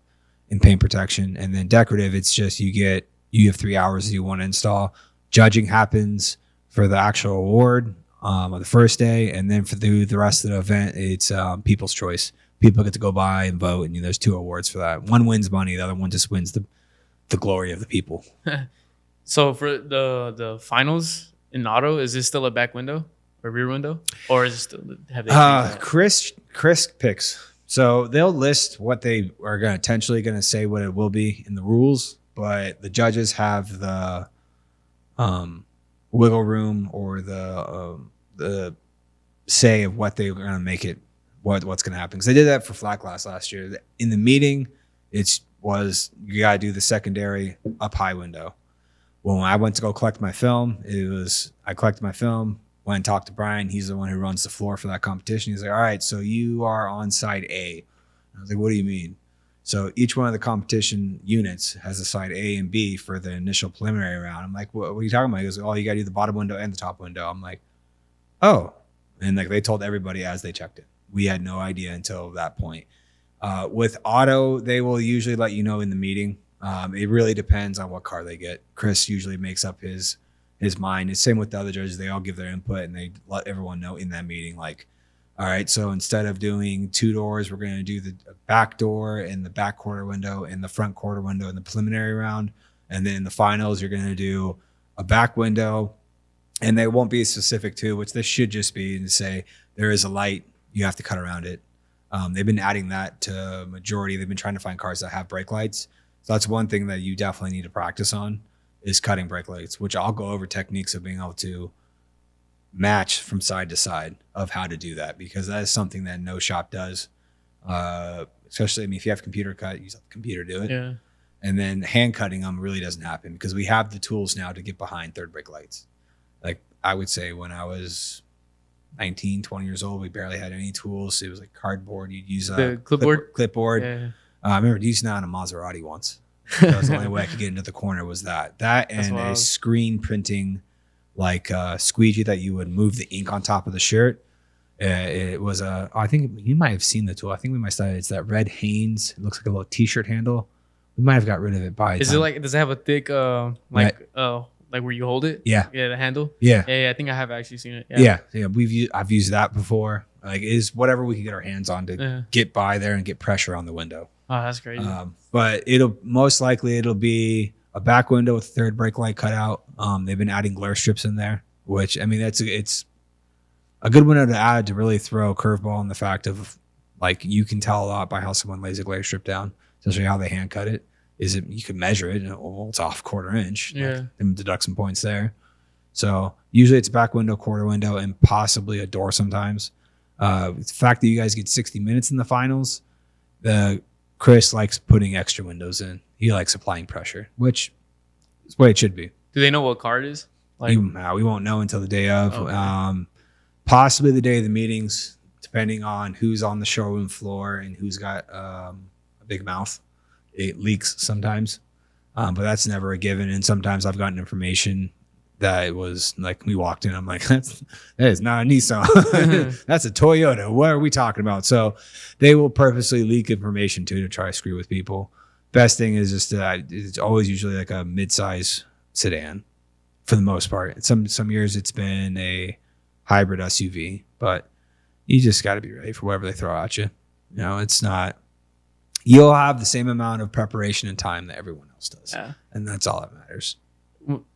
in paint protection. And then decorative, it's just you have 3 hours you want to install. Judging happens for the actual award on the first day, and then for the rest of the event, it's people's choice. People get to go by and vote, and there's 2 awards for that. One wins money, the other one just wins the glory of the people. So for the finals in auto, is this still a back window or rear window, or is it still have they? Chris picks. So they'll list what they are potentially going to say what it will be in the rules, but the judges have the wiggle room or the say of what they're going to make it, what's going to happen. Because they did that for flat glass last year. In the meeting, you got to do the secondary up high window. Well, when I went to go collect my film, I collected my film, went and talked to Brian. He's the one who runs the floor for that competition. He's like, all right, so you are on side A. I was like, what do you mean? So each one of the competition units has a side A and B for the initial preliminary round. I'm like, what are you talking about? He goes, oh, you got to do the bottom window and the top window. I'm like, oh. And like they told everybody as they checked it. We had no idea until that point. With auto, they will usually let you know in the meeting. It really depends on what car they get. Chris usually makes up his mind. It's same with the other judges. They all give their input and they let everyone know in that meeting, like, all right, so instead of doing 2 doors, we're going to do the back door and the back quarter window and the front quarter window in the preliminary round. And then in the finals, you're going to do a back window, and they won't be specific to, which this should just be to say there is a light, you have to cut around it. They've been adding that to majority. They've been trying to find cars that have brake lights. So that's one thing that you definitely need to practice on is cutting brake lights, which I'll go over techniques of being able to match from side to side of how to do that, because that is something that no shop does. Especially, if you have computer cut, use the computer to do it. Yeah. And then hand cutting them really doesn't happen because we have the tools now to get behind third brake lights. Like I would say when I was 19, 20 years old, we barely had any tools. It was like cardboard. You'd use a clipboard. Yeah. I remember using that on a Maserati once. That was the only way I could get into the corner was that and a screen printing like squeegee that you would move the ink on top of the shirt. It was I think you might have seen the tool. I think we might have. It's that red Hanes. It looks like a little t-shirt handle. We might have got rid of it by. Is it like? Does it have a thick like where you hold it? Yeah. Yeah, the handle. Yeah. Yeah. I think I have actually seen it. Yeah. I've used that before. Like is whatever we can get our hands on to get by there and get pressure on the window. Oh, that's crazy. But it'll most likely be a back window with a third brake light cut out. They've been adding glare strips in there, which it's a good window to add to really throw a curveball in the fact of like you can tell a lot by how someone lays a glare strip down, especially how they hand cut it. You can measure it and it's off 1/4 inch. Yeah. And deduct some points there. So usually it's back window, quarter window, and possibly a door sometimes. The fact that you guys get 60 minutes in the finals, the Chris likes putting extra windows in. He likes applying pressure, which is the way it should be. Do they know what car it is? Like, we won't know until the day of. Okay. Possibly the day of the meetings, depending on who's on the showroom floor and who's got a big mouth. It leaks sometimes, but that's never a given. And sometimes I've gotten information that it was like we walked in. I'm like, that is not a Nissan. That's a Toyota. What are we talking about? So they will purposely leak information to try to screw with people. Best thing is just it's always usually like a mid-size sedan for the most part. Some years it's been a hybrid SUV, but you just got to be ready for whatever they throw at you. You know, it's not, you'll have the same amount of preparation and time that everyone else does. Yeah. And that's all that matters.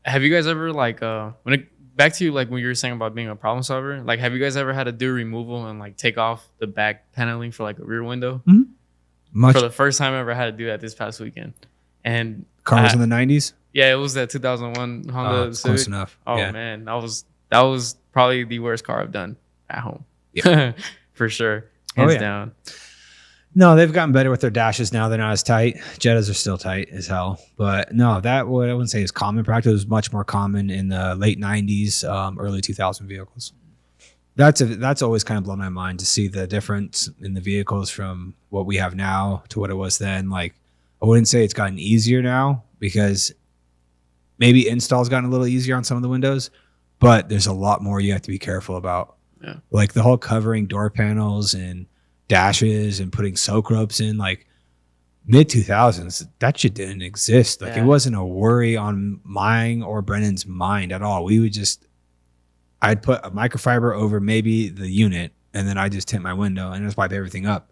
Have you guys ever back to like when you were saying about being a problem solver, like have you guys ever had to do removal and like take off the back paneling for like a rear window? Mm-hmm. For the first time I ever had to do that this past weekend. And car was in the 90s? Yeah, it was that 2001 Honda Civic. Close enough. Oh yeah. Man, that was probably the worst car I've done at home. Yeah. For sure. Hands down. No, they've gotten better with their dashes now. They're not as tight. Jettas are still tight as hell. But no, that what I wouldn't say is common practice. It was much more common in the late 90s, early 2000 vehicles. That's always kind of blown my mind to see the difference in the vehicles from what we have now to what it was then. Like, I wouldn't say it's gotten easier now because maybe install's gotten a little easier on some of the windows, but there's a lot more you have to be careful about. Yeah. Like the whole covering door panels and dashes and putting soak ropes in, like mid 2000s, that shit didn't exist. Like it wasn't a worry on mine or Brennan's mind at all. We would just, I'd put a microfiber over maybe the unit and then I just tint my window and just wipe everything up.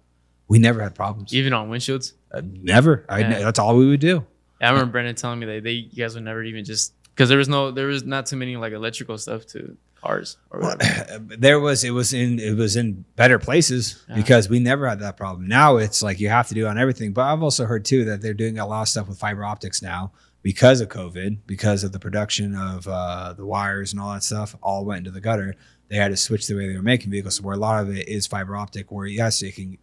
We never had problems. Even on windshields? Never. That's all we would do. Yeah, I remember Brendan telling me that you guys would never even just, because there was not too many like electrical stuff to cars or whatever. It was in better places because we never had that problem. Now it's like you have to do on everything. But I've also heard too that they're doing a lot of stuff with fiber optics now because of COVID, because of the production of the wires and all that stuff all went into the gutter. They had to switch the way they were making vehicles, where a lot of it is fiber optic, where yes, it can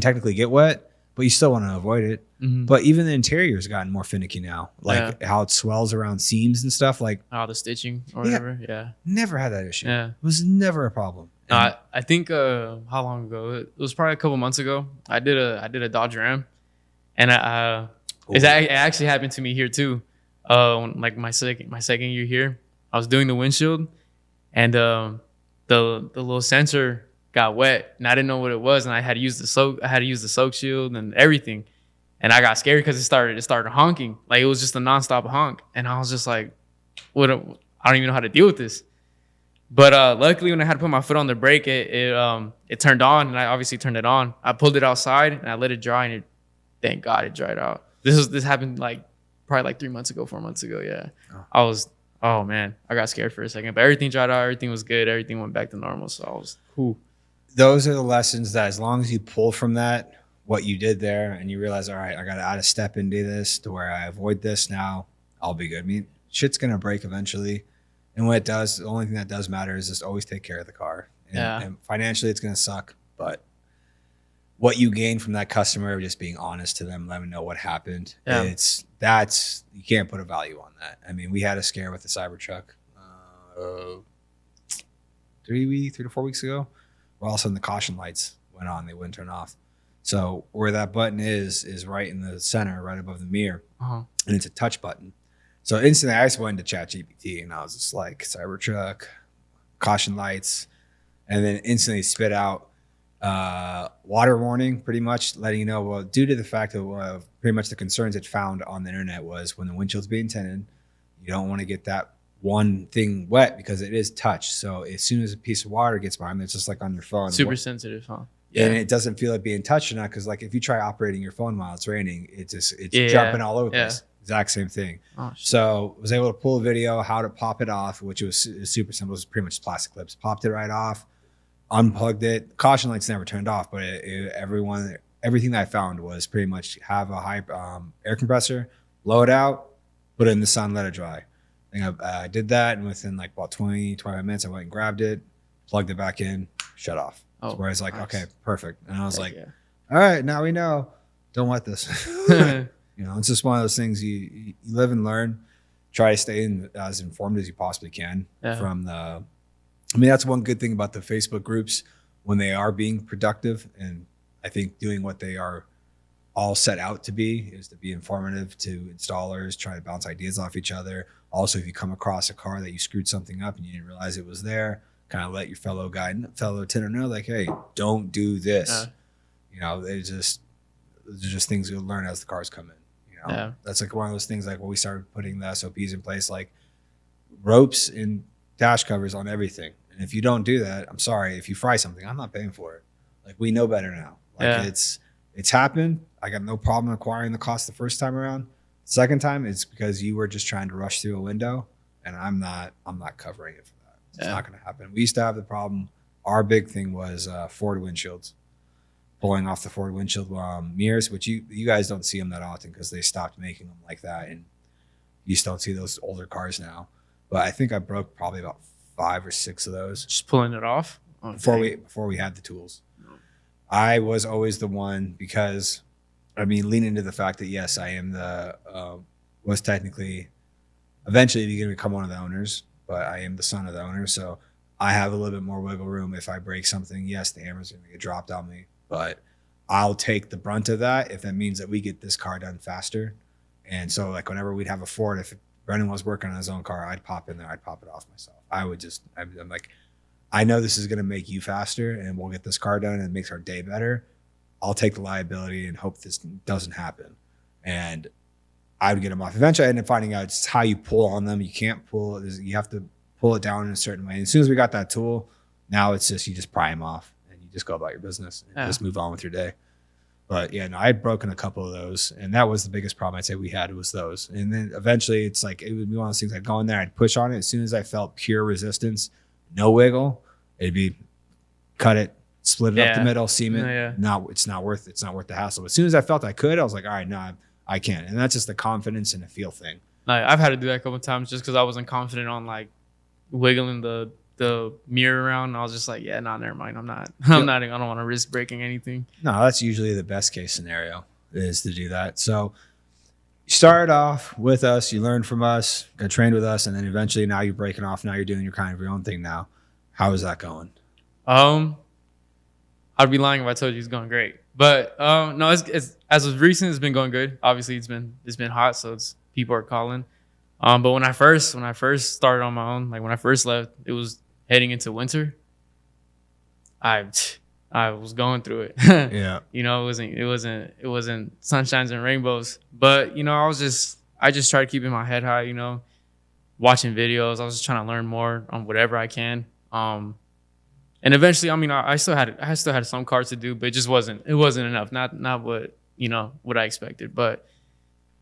technically get wet, but you still want to avoid it. Mm-hmm. But even the interior's gotten more finicky now, like how it swells around seams and stuff. Like the stitching or whatever. Yeah, never had that issue. Yeah, it was never a problem. I think how long ago? It was probably a couple months ago. I did a Dodge Ram, and it actually happened to me here too. Like my second year here, I was doing the windshield, and the little sensor got wet, and I didn't know what it was, and I had to use the soak shield and everything, and I got scared because it started honking. Like it was just a nonstop honk, and I was just like, I don't even know how to deal with this. But luckily, when I had to put my foot on the brake, it turned on, and I obviously turned it on. I pulled it outside and I let it dry, and thank God it dried out. This happened probably like 4 months ago. Yeah, oh man, I got scared for a second, but everything dried out, everything was good, everything went back to normal, so I was cool. Those are the lessons that, as long as you pull from that, what you did there, and you realize, all right, I got to add a step into this to where I avoid this now, I'll be good. I mean, shit's going to break eventually. And when it does, the only thing that does matter is just always take care of the car. And financially, it's going to suck. But what you gain from that customer, just being honest to them, let them know what happened, you can't put a value on that. I mean, we had a scare with the Cybertruck 3 to 4 weeks ago. All of a sudden, the caution lights went on. They wouldn't turn off. So where that button is right in the center, right above the mirror. And it's a touch button. So instantly, I just went into ChatGPT, and I was just like, Cybertruck, caution lights. And then instantly spit out water warning, pretty much letting you know, well, due to the fact of pretty much the concerns it found on the internet was when the windshield's being tinted, you don't want to get that one thing wet because it is touch. So as soon as a piece of water gets by them, it's just like on your phone. Super sensitive, huh? Yeah. And it doesn't feel like being touched or not, because like if you try operating your phone while it's raining, it's jumping all over the place. Exact same thing. So I was able to pull a video how to pop it off, which was super simple. It was pretty much plastic clips. Popped it right off, unplugged it. Caution lights never turned off, but everything that I found was pretty much have a high air compressor, blow it out, put it in the sun, let it dry. I did that, and within like about 25 minutes, I went and grabbed it, plugged it back in, shut off. So where I was like, okay, perfect. And I was all right, now we know. don't want this. It's just one of those things you live and learn. Try to stay as informed as you possibly can from the. I mean, that's one good thing about the Facebook groups when they are being productive, and I think doing what they are all set out to be is to be informative to installers, try to bounce ideas off each other. Also, if you come across a car that you screwed something up and you didn't realize it was there, kind of let your fellow tinter know, like, hey, don't do this. They're just things you'll learn as the cars come in. That's like one of those things, like when we started putting the SOPs in place, like ropes and dash covers on everything. And if you don't do that, I'm sorry, if you fry something, I'm not paying for it. Like, we know better now. Like it's happened. I got no problem acquiring the cost the first time around. Second time, it's because you were just trying to rush through a window, and I'm not covering it for that. It's not going to happen. We used to have the problem. Our big thing was Ford windshields, pulling off the Ford windshield mirrors, which you guys don't see them that often because they stopped making them like that, and you just don't see those older cars now. But I think I broke probably about 5 or 6 of those. Just pulling it off before we had the tools. I was always the one because, I mean, lean into the fact that yes, I am was technically eventually going to become one of the owners, but I am the son of the owner, so I have a little bit more wiggle room. If I break something, yes, the hammer's going to get dropped on me, but I'll take the brunt of that if that means that we get this car done faster. And so, like, whenever we'd have a Ford, if Brendan was working on his own car, I'd pop in there, I'd pop it off myself. I'm like, I know this is going to make you faster and we'll get this car done and it makes our day better. I'll take the liability and hope this doesn't happen. And I would get them off. Eventually, I ended up finding out it's how you pull on them. You can't pull it. You have to pull it down in a certain way. And as soon as we got that tool, now it's just, you just pry them off and you just go about your business and just move on with your day. But yeah, no, I had broken a couple of those, and that was the biggest problem I'd say we had, was those. And then eventually it's like, it would be one of those things, I'd go in there, I'd push on it. As soon as I felt pure resistance, no wiggle, it'd be cut it, split it up the middle, seam it. No, it's not worth the hassle. But as soon as I felt I could, I was like, all right, no, I can't. And that's just the confidence and the feel thing. I've had to do that a couple of times just because I wasn't confident on like wiggling the mirror around. I was just like, yeah, never mind. I don't want to risk breaking anything. No, that's usually the best case scenario, is to do that. So you started off with us, you learned from us, got trained with us, and then eventually now you're breaking off. Now you're doing your kind of your own thing now. How is that going? I'd be lying if I told you it's going great. But no, it's as of recent, it's been going good. Obviously, it's been hot, so people are calling. But when I first started on my own, like when I first left, it was heading into winter. I was going through it. Yeah. It wasn't sunshines and rainbows. But I just tried keeping my head high, watching videos. I was just trying to learn more on whatever I can. And eventually, I still had some cars to do, but it wasn't enough. Not what I expected. But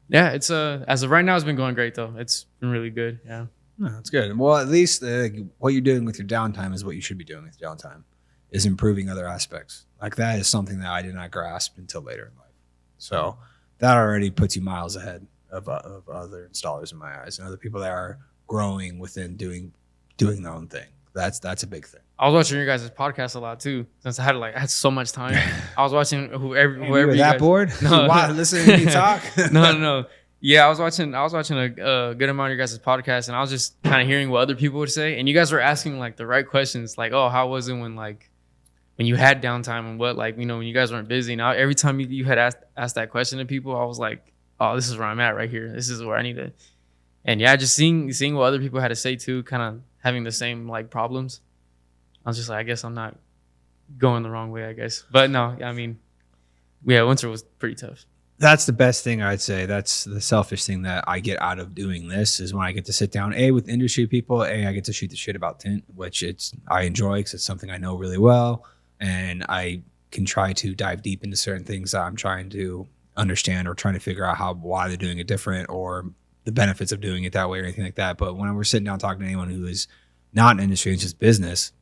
yeah, it's as of right now, it's been going great though. It's been really good. Yeah. No, that's good. Well, at least what you're doing with your downtime is what you should be doing with your downtime, is improving other aspects. Like, that is something that I did not grasp until later in life. So that already puts you miles ahead of other installers in my eyes, and other people that are growing within doing their own thing. That's a big thing. I was watching your guys' podcast a lot too, since I had so much time. I was watching whoever you were that guys, bored. No, listening to me talk. No. Yeah, I was watching a good amount of your guys' podcast, and I was just kind of hearing what other people would say. And you guys were asking like the right questions, like, oh, how was it when you had downtime, and what, when you guys weren't busy. Now every time you had asked that question to people, I was like, oh, this is where I'm at right here. This is where I need to. And yeah, just seeing what other people had to say too, kind of having the same problems. I was just like, I guess I'm not going the wrong way, I guess. But no, winter was pretty tough. That's the best thing I'd say. That's the selfish thing that I get out of doing this, is when I get to sit down, with industry people, I get to shoot the shit about tint, which I enjoy because it's something I know really well. And I can try to dive deep into certain things that I'm trying to understand, or trying to figure out why they're doing it different, or the benefits of doing it that way, or anything like that. But when we're sitting down talking to anyone who is not in industry, it's just business,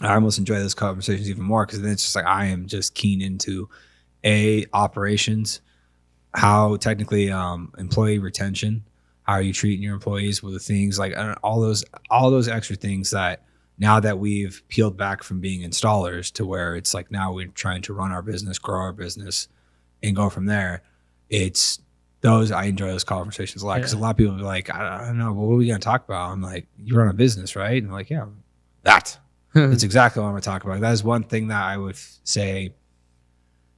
I almost enjoy those conversations even more, because then it's just like, I am just keen into operations, how technically employee retention, how are you treating your employees with the things like all those extra things that, now that we've peeled back from being installers to where it's like, now we're trying to run our business, grow our business, and go from there. It's those, I enjoy those conversations a lot because a lot of people are like, I don't know, what are we going to talk about? I'm like, you run a business, right? And I'm like, yeah, that. It's exactly what I'm going to talk about. That is one thing that I would say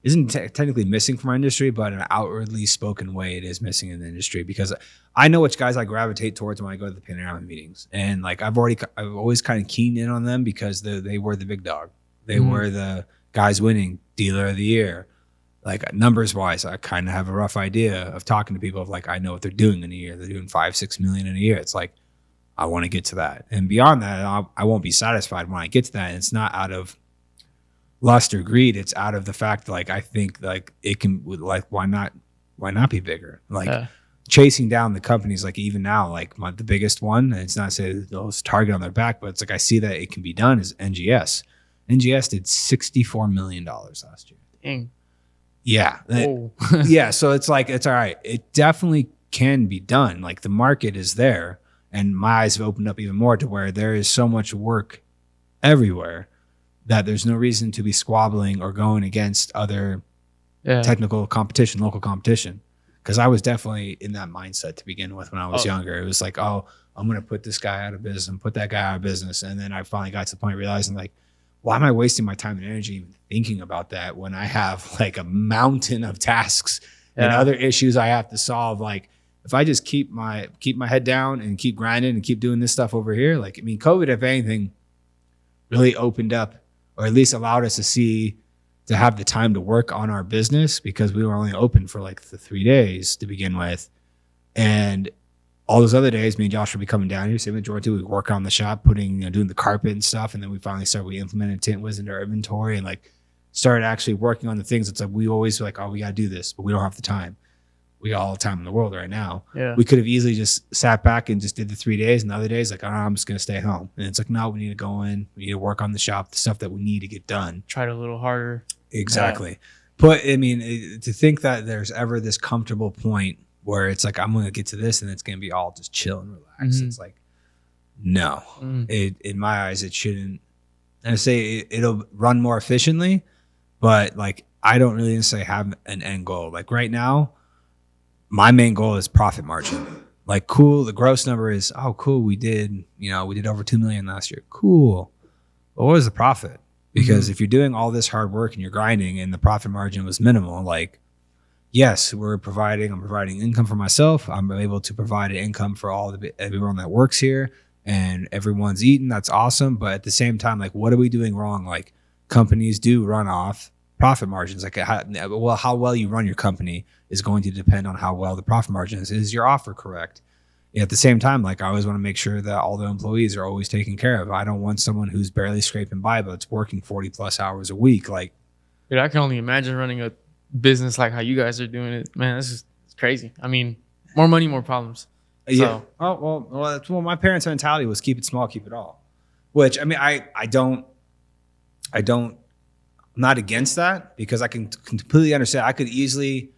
isn't technically missing from our industry, but in an outwardly spoken way, it is missing in the industry because I know which guys I gravitate towards when I go to the Panorama meetings. And like, I've always kind of keyed in on them because they were the big dog. They were the guys winning dealer of the year. Like numbers wise, I kind of have a rough idea of talking to people of like, I know what they're doing in a year. They're doing 5-6 million in a year. It's like, I want to get to that. And beyond that, I won't be satisfied when I get to that. And it's not out of lust or greed. It's out of the fact that, like, I think like it can, like, why not be bigger? Like chasing down the companies, like even now, like the biggest one, and it's not say those target on their back, but it's like, I see that it can be done is NGS. NGS did $64 million last year. Dang. Yeah. Yeah. So it's like, it's all right. It definitely can be done. Like the market is there. And my eyes have opened up even more to where there is so much work everywhere that there's no reason to be squabbling or going against other technical competition, local competition. Because I was definitely in that mindset to begin with when I was younger. It was like, oh, I'm going to put this guy out of business and put that guy out of business. And then I finally got to the point realizing like, why am I wasting my time and energy even thinking about that when I have like a mountain of tasks and other issues I have to solve? Like, if I just keep my head down and keep grinding and keep doing this stuff over here, like, I mean, COVID, if anything, really opened up or at least allowed us to have the time to work on our business because we were only open for like the 3 days to begin with. And all those other days, me and Josh would be coming down here, same majority, we work on the shop, doing the carpet and stuff. And then we finally we implemented Tint Wiz into our inventory and like started actually working on the things. It's like, we always like, oh, we got to do this, but we don't have the time. We got all the time in the world right now. Yeah. We could have easily just sat back and just did the 3 days and the other days, like, oh, I'm just going to stay home. And it's like, no, we need to go in. We need to work on the shop, the stuff that we need to get done. Try it a little harder. Exactly. But I mean, to think that there's ever this comfortable point where it's like, I'm going to get to this and it's going to be all just chill and relax. It's like, no. In my eyes, it shouldn't. And I say it'll run more efficiently, but like, I don't really necessarily have an end goal. Like right now, my main goal is profit margin. Like, cool. The gross number is, oh, cool. We did over 2 million last year. Cool. But what was the profit? Because if you're doing all this hard work and you're grinding and the profit margin was minimal, like, yes, I'm providing income for myself. I'm able to provide an income for everyone that works here and everyone's eating. That's awesome. But at the same time, like, what are we doing wrong? Like, companies do run off profit margins. Like, how well you run your company is going to depend on how well the profit margin is. Is your offer correct? At the same time, like, I always want to make sure that all the employees are always taken care of. I don't want someone who's barely scraping by, but it's working 40 plus hours a week. Like, dude, I can only imagine running a business like how you guys are doing it. Man, it's crazy. I mean, more money, more problems. Yeah. So. Well, my parents' mentality was keep it small, keep it all. Which, I mean, I'm not against that because I can completely understand. I could easily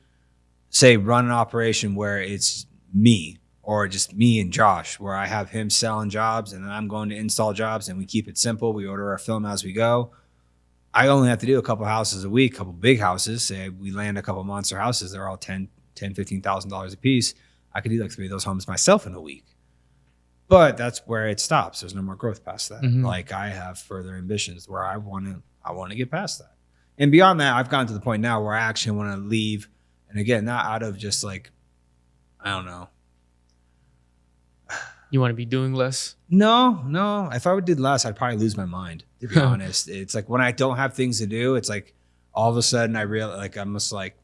say run an operation where it's me or just me and Josh, where I have him selling jobs and then I'm going to install jobs and we keep it simple. We order our film as we go. I only have to do a couple houses a week, a couple big houses. Say we land a couple monster houses. They're all $15,000 a piece. I could do like 3 of those homes myself in a week. But that's where it stops. There's no more growth past that. Like, I have further ambitions where I want to get past that. And beyond that, I've gotten to the point now where I actually want to leave. And again, not out of just like, I don't know. You want to be doing less? No. If I did less, I'd probably lose my mind, to be honest. It's like when I don't have things to do, it's like all of a sudden I realize, like, I'm just like,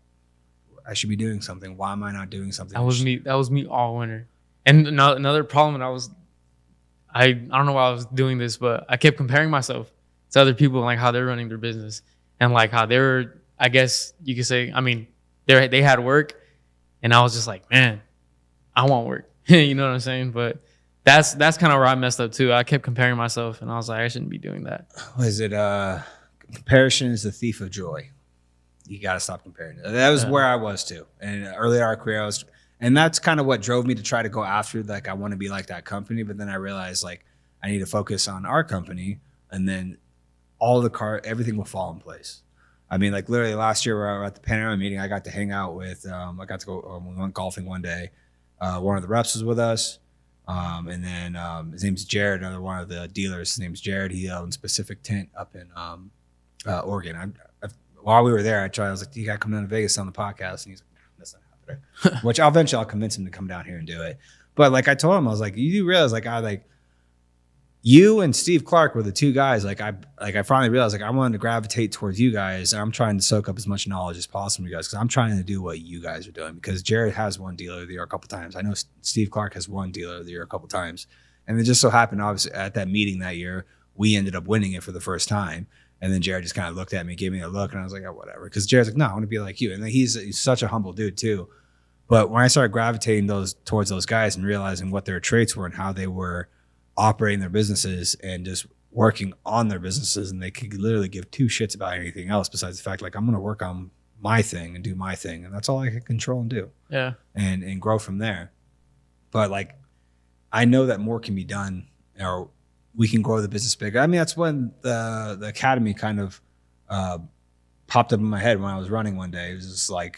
I should be doing something. Why am I not doing something? That was me all winter. And another problem that I don't know why I was doing this, but I kept comparing myself to other people and like how they're running their business and like how they were, I guess you could say, I mean, they had work and I was just like, man, I want work. You know what I'm saying? But that's kind of where I messed up too. I kept comparing myself and I was like, I shouldn't be doing that. Was it comparison is the thief of joy? You got to stop comparing. That was where I was too. And early in our career, and that's kind of what drove me to try to go after, like, I want to be like that company. But then I realized, like, I need to focus on our company and then everything will fall in place. I mean, like literally last year we were at the Panorama meeting. I got to hang out with. I got to go. We went golfing one day. One of the reps was with us, and then his name's Jared. Another one of the dealers. His name's Jared. He owns Pacific Tint up in Oregon. While we were there, I was like, "You got to come down to Vegas on the podcast," and he's like, "That's not happening." Which I'll convince him to come down here and do it. But like I told him, I was like, "You do realize, you and Steve Clark were the two guys. I finally realized I wanted to gravitate towards you guys. And I'm trying to soak up as much knowledge as possible from you guys because I'm trying to do what you guys are doing. Because Jared has won Dealer of the Year a couple times. I know Steve Clark has won Dealer of the Year a couple times, and it just so happened, obviously, at that meeting that year, we ended up winning it for the first time. And then Jared just kind of looked at me, gave me a look, and I was like, "Oh, whatever." Because Jared's like, "No, I want to be like you." And he's such a humble dude too. But when I started gravitating towards those guys and realizing what their traits were and how they were operating their businesses and just working on their businesses, and they could literally give two shits about anything else besides the fact I'm going to work on my thing and do my thing, and that's all I can control and do. Yeah. And grow from there. But I know that more can be done, or we can grow the business bigger. I mean, that's when the academy kind of popped up in my head when I was running one day. It was just I'm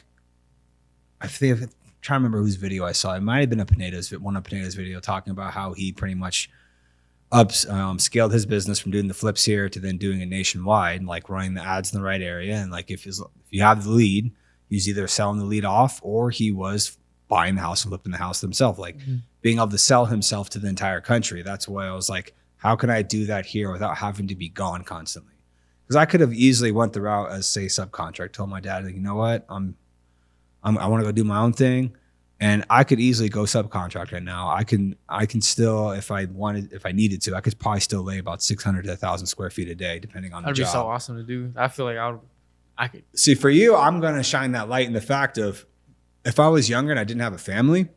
trying to remember whose video I saw. It might have been one of Pineda's video talking about how he pretty much scaled his business from doing the flips here to then doing it nationwide, running the ads in the right area. And if you have the lead, he's either selling the lead off or he was buying the house and flipping the house himself, being able to sell himself to the entire country. That's why I was like, how can I do that here without having to be gone constantly? Because I could have easily went the route as, say, subcontract, told my dad, you know what, I want to go do my own thing. And I could easily go subcontract right now. I can still, if I needed to, I could probably still lay about 600 to 1,000 square feet a day, depending on the job. That'd be so awesome to do. I feel like I could. See, for you, I'm going to shine that light in the fact of, if I was younger and I didn't have a family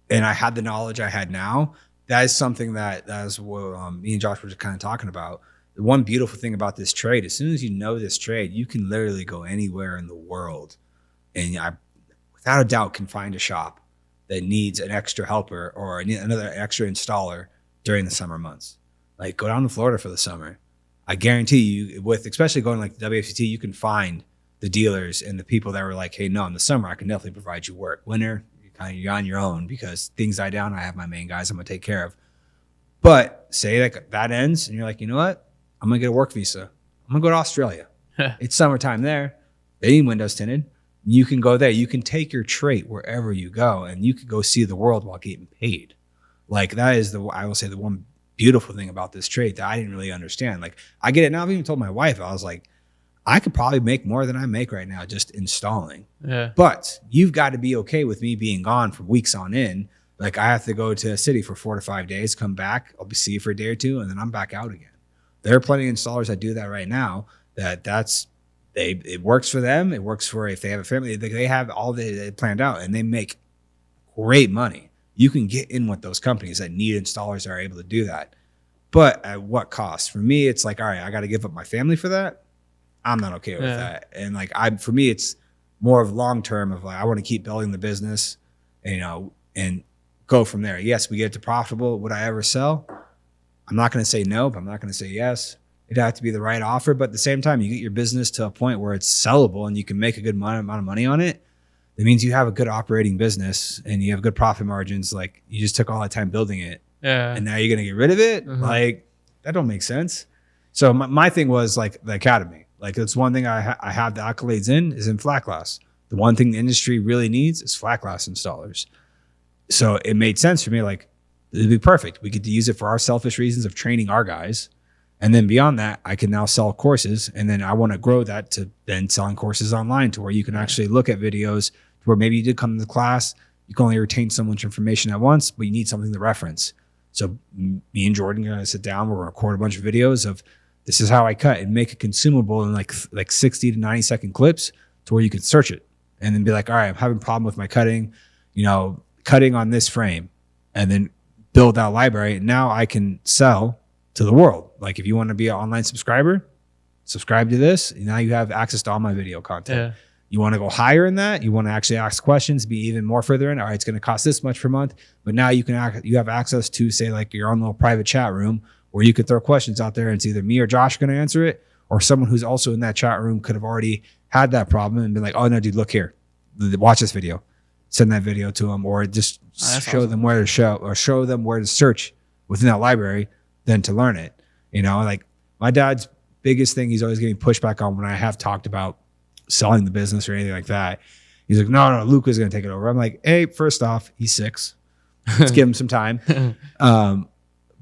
and I had the knowledge I had now, that is something that is what me and Josh were just kind of talking about. The one beautiful thing about this trade, as soon as you know this trade, you can literally go anywhere in the world. And without a doubt, can find a shop that needs an extra helper or another extra installer during the summer months. Go down to Florida for the summer. I guarantee you, especially going the WFCT, you can find the dealers and the people that were like, "Hey, no, in the summer I can definitely provide you work. Winter, you're on your own because things die down. I have my main guys I'm gonna take care of." But say that ends and you're like, "You know what? I'm gonna get a work visa. I'm gonna go to Australia. It's summertime there. They need windows tinted." You can go there. You can take your trait wherever you go, and you can go see the world while getting paid. That is I will say, the one beautiful thing about this trade that I didn't really understand. I get it now. I've even told my wife, I was like, I could probably make more than I make right now just installing. Yeah. But you've got to be okay with me being gone for weeks on end. I have to go to a city for 4 to 5 days, come back, I'll be see you for a day or two, and then I'm back out again. There are plenty of installers that do that right now. It works for them. It works for if they have a family. They have all they planned out, and they make great money. You can get in with those companies that need installers that are able to do that. But at what cost? For me, it's all right, I got to give up my family for that. I'm not okay with that. And for me, it's more of long term of I want to keep building the business, and go from there. Yes, we get to profitable. Would I ever sell? I'm not going to say no, but I'm not going to say yes. It'd have to be the right offer. But at the same time, you get your business to a point where it's sellable and you can make a good amount of money on it. That means you have a good operating business and you have good profit margins. You just took all that time building it. Yeah. And now you're going to get rid of it? Mm-hmm. That don't make sense. So my thing was the academy. That's one thing I have the accolades is in flat glass. The one thing the industry really needs is flat glass installers. So it made sense for me. It'd be perfect. We could use it for our selfish reasons of training our guys. And then beyond that, I can now sell courses. And then I want to grow that to then selling courses online to where you can actually look at videos to where maybe you did come to the class. You can only retain so much information at once, but you need something to reference. So me and Jordan are going to sit down. We're going to record a bunch of videos of this is how I cut and make it consumable in like 60 to 90 second clips to where you can search it and then be like, all right, I'm having a problem with my cutting, cutting on this frame, and then build that library. And now I can sell to the world. If you want to be an online subscriber, subscribe to this. Now you have access to all my video content. Yeah. You want to go higher in that? You want to actually ask questions, be even more further in? All right, it's going to cost this much per month. But now you have access to, say, your own little private chat room where you could throw questions out there and it's either me or Josh going to answer it, or someone who's also in that chat room could have already had that problem and been like, oh no, dude, look here, watch this video, send that video to them, or just show them where to show them where to search within that library than to learn it. You know, like my dad's biggest thing he's always getting pushback on when I have talked about selling the business or anything like that. He's like, no, Luca's going to take it over. I'm like, hey, first off, he's 6. Let's give him some time.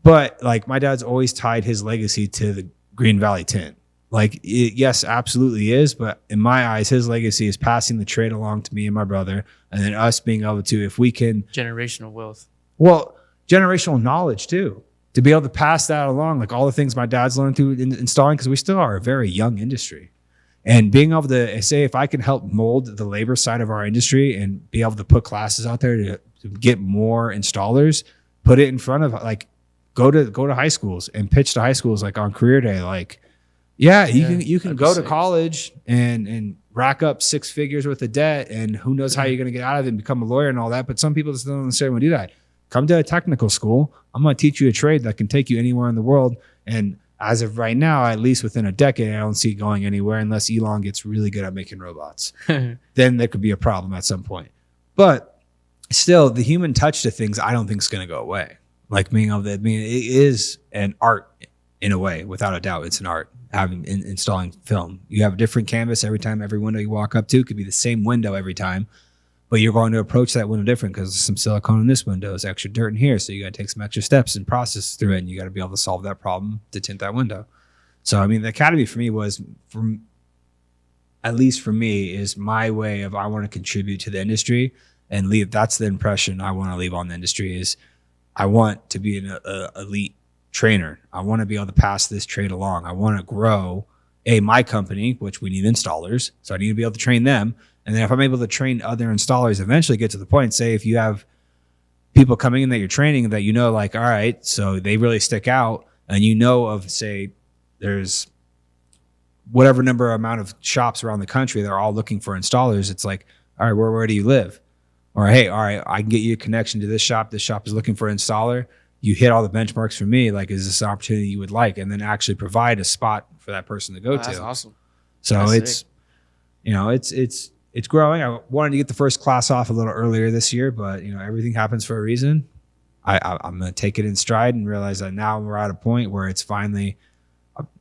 But like my dad's always tied his legacy to the Green Valley Tint. Like, yes, absolutely is. But in my eyes, his legacy is passing the trade along to me and my brother. And then us being able to, if we can. Generational wealth. Well, generational knowledge too. To be able to pass that along, like all the things my dad's learned through installing, because we still are a very young industry. And being able to say, if I can help mold the labor side of our industry and be able to put classes out there to get more installers, put it in front of, like, go to high schools and pitch to high schools, like on career day, like, you can go to college and rack up 6 figures worth of debt, and who knows how you're going to get out of it and become a lawyer and all that. But some people just don't necessarily want to do that. Come to a technical school. I'm going to teach you a trade that can take you anywhere in the world. And as of right now, at least within a decade, I don't see it going anywhere unless Elon gets really good at making robots. Then there could be a problem at some point. But still, the human touch to things, I don't think is going to go away. Like being able to, it is an art in a way, without a doubt. It's an art. Installing film, you have a different canvas every time. Every window you walk up to could be the same window every time, but you're going to approach that window different because there's some silicone in this window, there's extra dirt in here, so you got to take some extra steps and process through it, and you got to be able to solve that problem to tint that window. So I mean, the academy for me was, at least for me, is my way of, I want to contribute to the industry and leave. That's the impression I want to leave on the industry, is I want to be an elite trainer. I want to be able to pass this trade along. I want to grow my company, which we need installers. So I need to be able to train them. And then if I'm able to train other installers, eventually get to the point, say if you have people coming in that you're training that, you know, like, all right, so they really stick out, and you know of, say, there's whatever amount of shops around the country, they're all looking for installers. It's like, all right, where do you live? Or, hey, all right, I can get you a connection to this shop. This shop is looking for an installer. You hit all the benchmarks for me. Like, is this an opportunity you would like? And then actually provide a spot for that person to go to. That's awesome. So that's it's, sick. You know, it's growing. I wanted to get the first class off a little earlier this year, but you know, everything happens for a reason. I'm going to take it in stride and realize that now we're at a point where it's finally,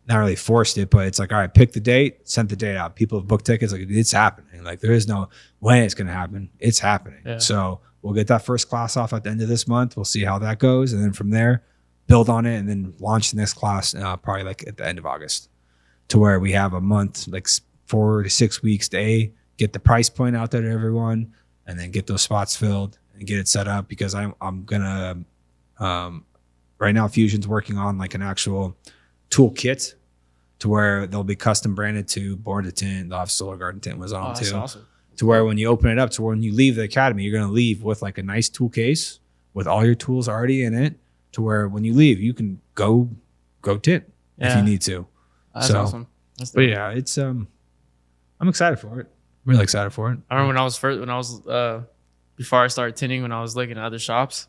not really forced it, but it's like, all right, pick the date, send the date out. People have booked tickets. Like, it's happening. Like, there is no when it's going to happen. It's happening. Yeah. So we'll get that first class off at the end of this month. We'll see how that goes. And then from there, build on it and then launch the next class probably like at the end of August, to where we have a month, like 4 to 6 weeks to get the price point out there to everyone, and then get those spots filled and get it set up. Because I'm going to, right now Fusion's working on like an actual toolkit to where they'll be custom branded to Born to Tint. They'll have Solar Garden Tint was on them too. That's awesome. To where when you open it up, to when you leave the academy, you're going to leave with like a nice tool case with all your tools already in it, to where when you leave, you can go tint if you need to. That's awesome. But yeah, it's I'm excited for it. Really excited for it. I remember before I started tinting, when I was looking at other shops,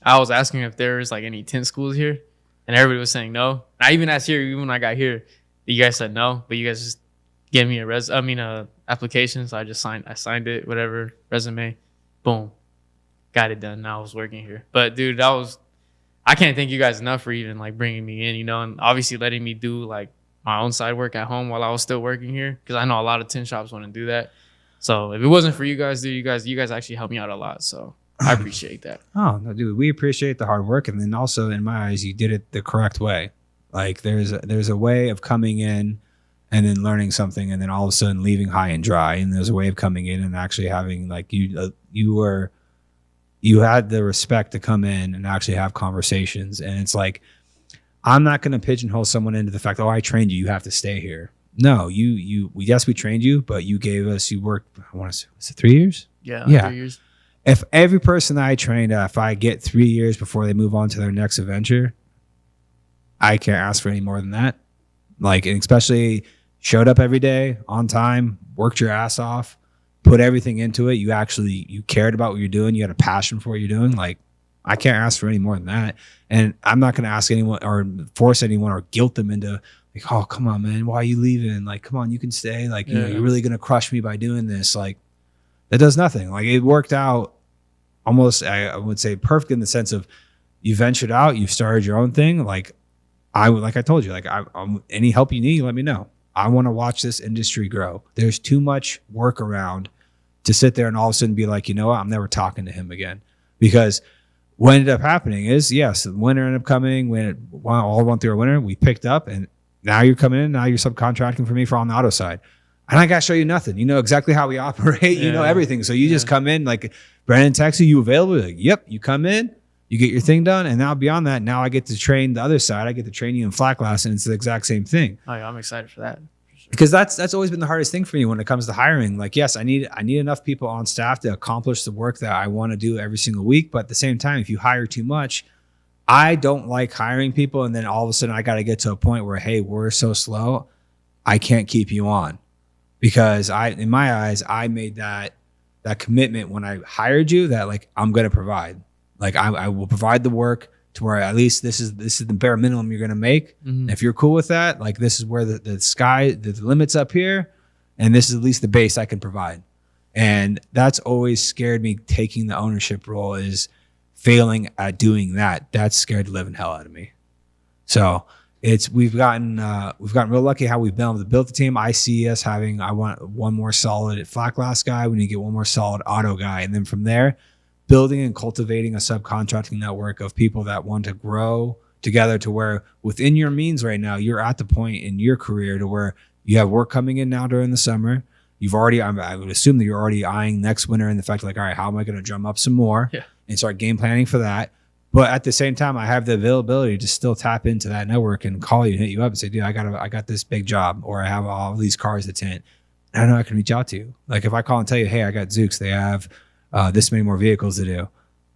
I was asking if there was like any tint schools here, and everybody was saying no. I even asked here, even when I got here, you guys said no, but you guys just gave me a application, so I signed it, whatever, resume, boom, got it done. Now I was working here. But dude, I can't thank you guys enough for even like bringing me in, you know, and obviously letting me do like my own side work at home while I was still working here, because I know a lot of tint shops want to do that. So if it wasn't for you guys, dude, you guys actually helped me out a lot. So I appreciate that. Oh no, dude, we appreciate the hard work, and then also in my eyes, you did it the correct way. Like there's a way of coming in and then learning something, and then all of a sudden leaving high and dry. And there's a way of coming in and actually having like you had the respect to come in and actually have conversations. And it's like, I'm not going to pigeonhole someone into the fact, oh, I trained you, you have to stay here. No, yes, we trained you, but you worked, I want to say, was it 3 years? Yeah. 3 years. If every person that I trained, if I get 3 years before they move on to their next adventure, I can't ask for any more than that. Like, and especially showed up every day on time, worked your ass off, put everything into it. You cared about what you're doing. You had a passion for what you're doing. Like, I can't ask for any more than that. And I'm not going to ask anyone or force anyone or guilt them into like, oh, come on, man, why are you leaving? Like, come on, you can stay. Like, you know, you're really going to crush me by doing this. Like, that does nothing. Like, it worked out almost, I would say, perfect in the sense of you ventured out, you started your own thing. Like I told you, like, I'm any help you need, let me know. I want to watch this industry grow. There's too much work around to sit there and all of a sudden be like, you know what, I'm never talking to him again. Because what ended up happening is, yes, the winter ended up coming. When it all went through a winter, we picked up, and now you're coming in. Now you're subcontracting for me on the auto side. And I got to show you nothing. You know exactly how we operate. You know everything. So you just come in, like, Brandon texts you available? Like, yep, you come in, you get your thing done. And now beyond that, now I get to train the other side. I get to train you in flat glass, and it's the exact same thing. Oh, yeah, I'm excited for that. Because that's always been the hardest thing for me when it comes to hiring. Like, yes, I need enough people on staff to accomplish the work that I want to do every single week. But at the same time, if you hire too much, I don't like hiring people. And then all of a sudden I got to get to a point where, hey, we're so slow, I can't keep you on. Because in my eyes, I made that commitment when I hired you that, like, I'm going to provide. Like, I will provide the work to where at least this is the bare minimum you're going to make. Mm-hmm. If you're cool with that, like, this is where the sky, the limit's up here, and this is at least the base I can provide. And that's always scared me, taking the ownership role, is failing at doing that. That's scared the living hell out of me. So we've gotten real lucky how we've been able to build the team. I see us having, I want one more solid flat glass guy. We need to get one more solid auto guy. And then from there, building and cultivating a subcontracting network of people that want to grow together to where within your means right now, you're at the point in your career to where you have work coming in now during the summer. You've already, I would assume that you're already eyeing next winter and the fact, like, all right, how am I going to drum up some more and start game planning for that? But at the same time, I have the availability to still tap into that network and call you and hit you up and say, dude, I got this big job, or I have all these cars to tint. I know I can reach out to you. Like, if I call and tell you, hey, I got Zooks, they have this many more vehicles to do,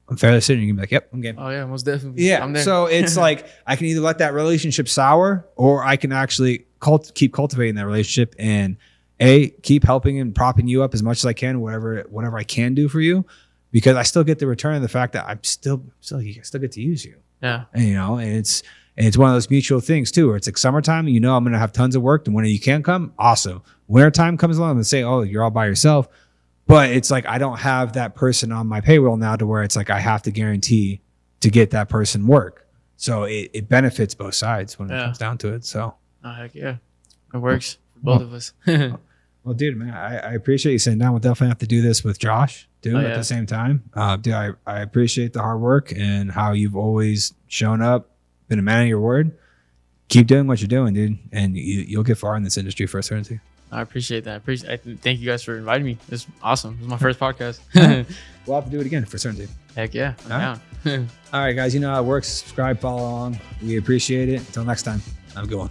I'm fairly certain you can be like, yep, I'm game. Oh, yeah, most definitely. Yeah. I'm there. So it's like, I can either let that relationship sour, or I can actually keep cultivating that relationship and keep helping and propping you up as much as I can, whatever I can do for you, because I still get the return of the fact that I still get to use you. Yeah. And, you know, and it's one of those mutual things too, where it's like summertime, you know, I'm going to have tons of work, and when you can't come, awesome. Wintertime comes along and say, oh, you're all by yourself. But it's like, I don't have that person on my payroll now to where it's like, I have to guarantee to get that person work. So it benefits both sides when it comes down to it. So. Oh, heck yeah. It works for both of us. Well, dude, man, I appreciate you sitting down. We'll definitely have to do this with Josh, too, at the same time. Dude, I appreciate the hard work and how you've always shown up, been a man of your word. Keep doing what you're doing, dude, and you'll get far in this industry for certainty. I appreciate that. Thank you guys for inviting me. It's awesome. This is my first podcast. We'll have to do it again for certainty. Heck yeah. I'm down. All right, guys, you know how it works. Subscribe, follow along. We appreciate it. Until next time, have a good one.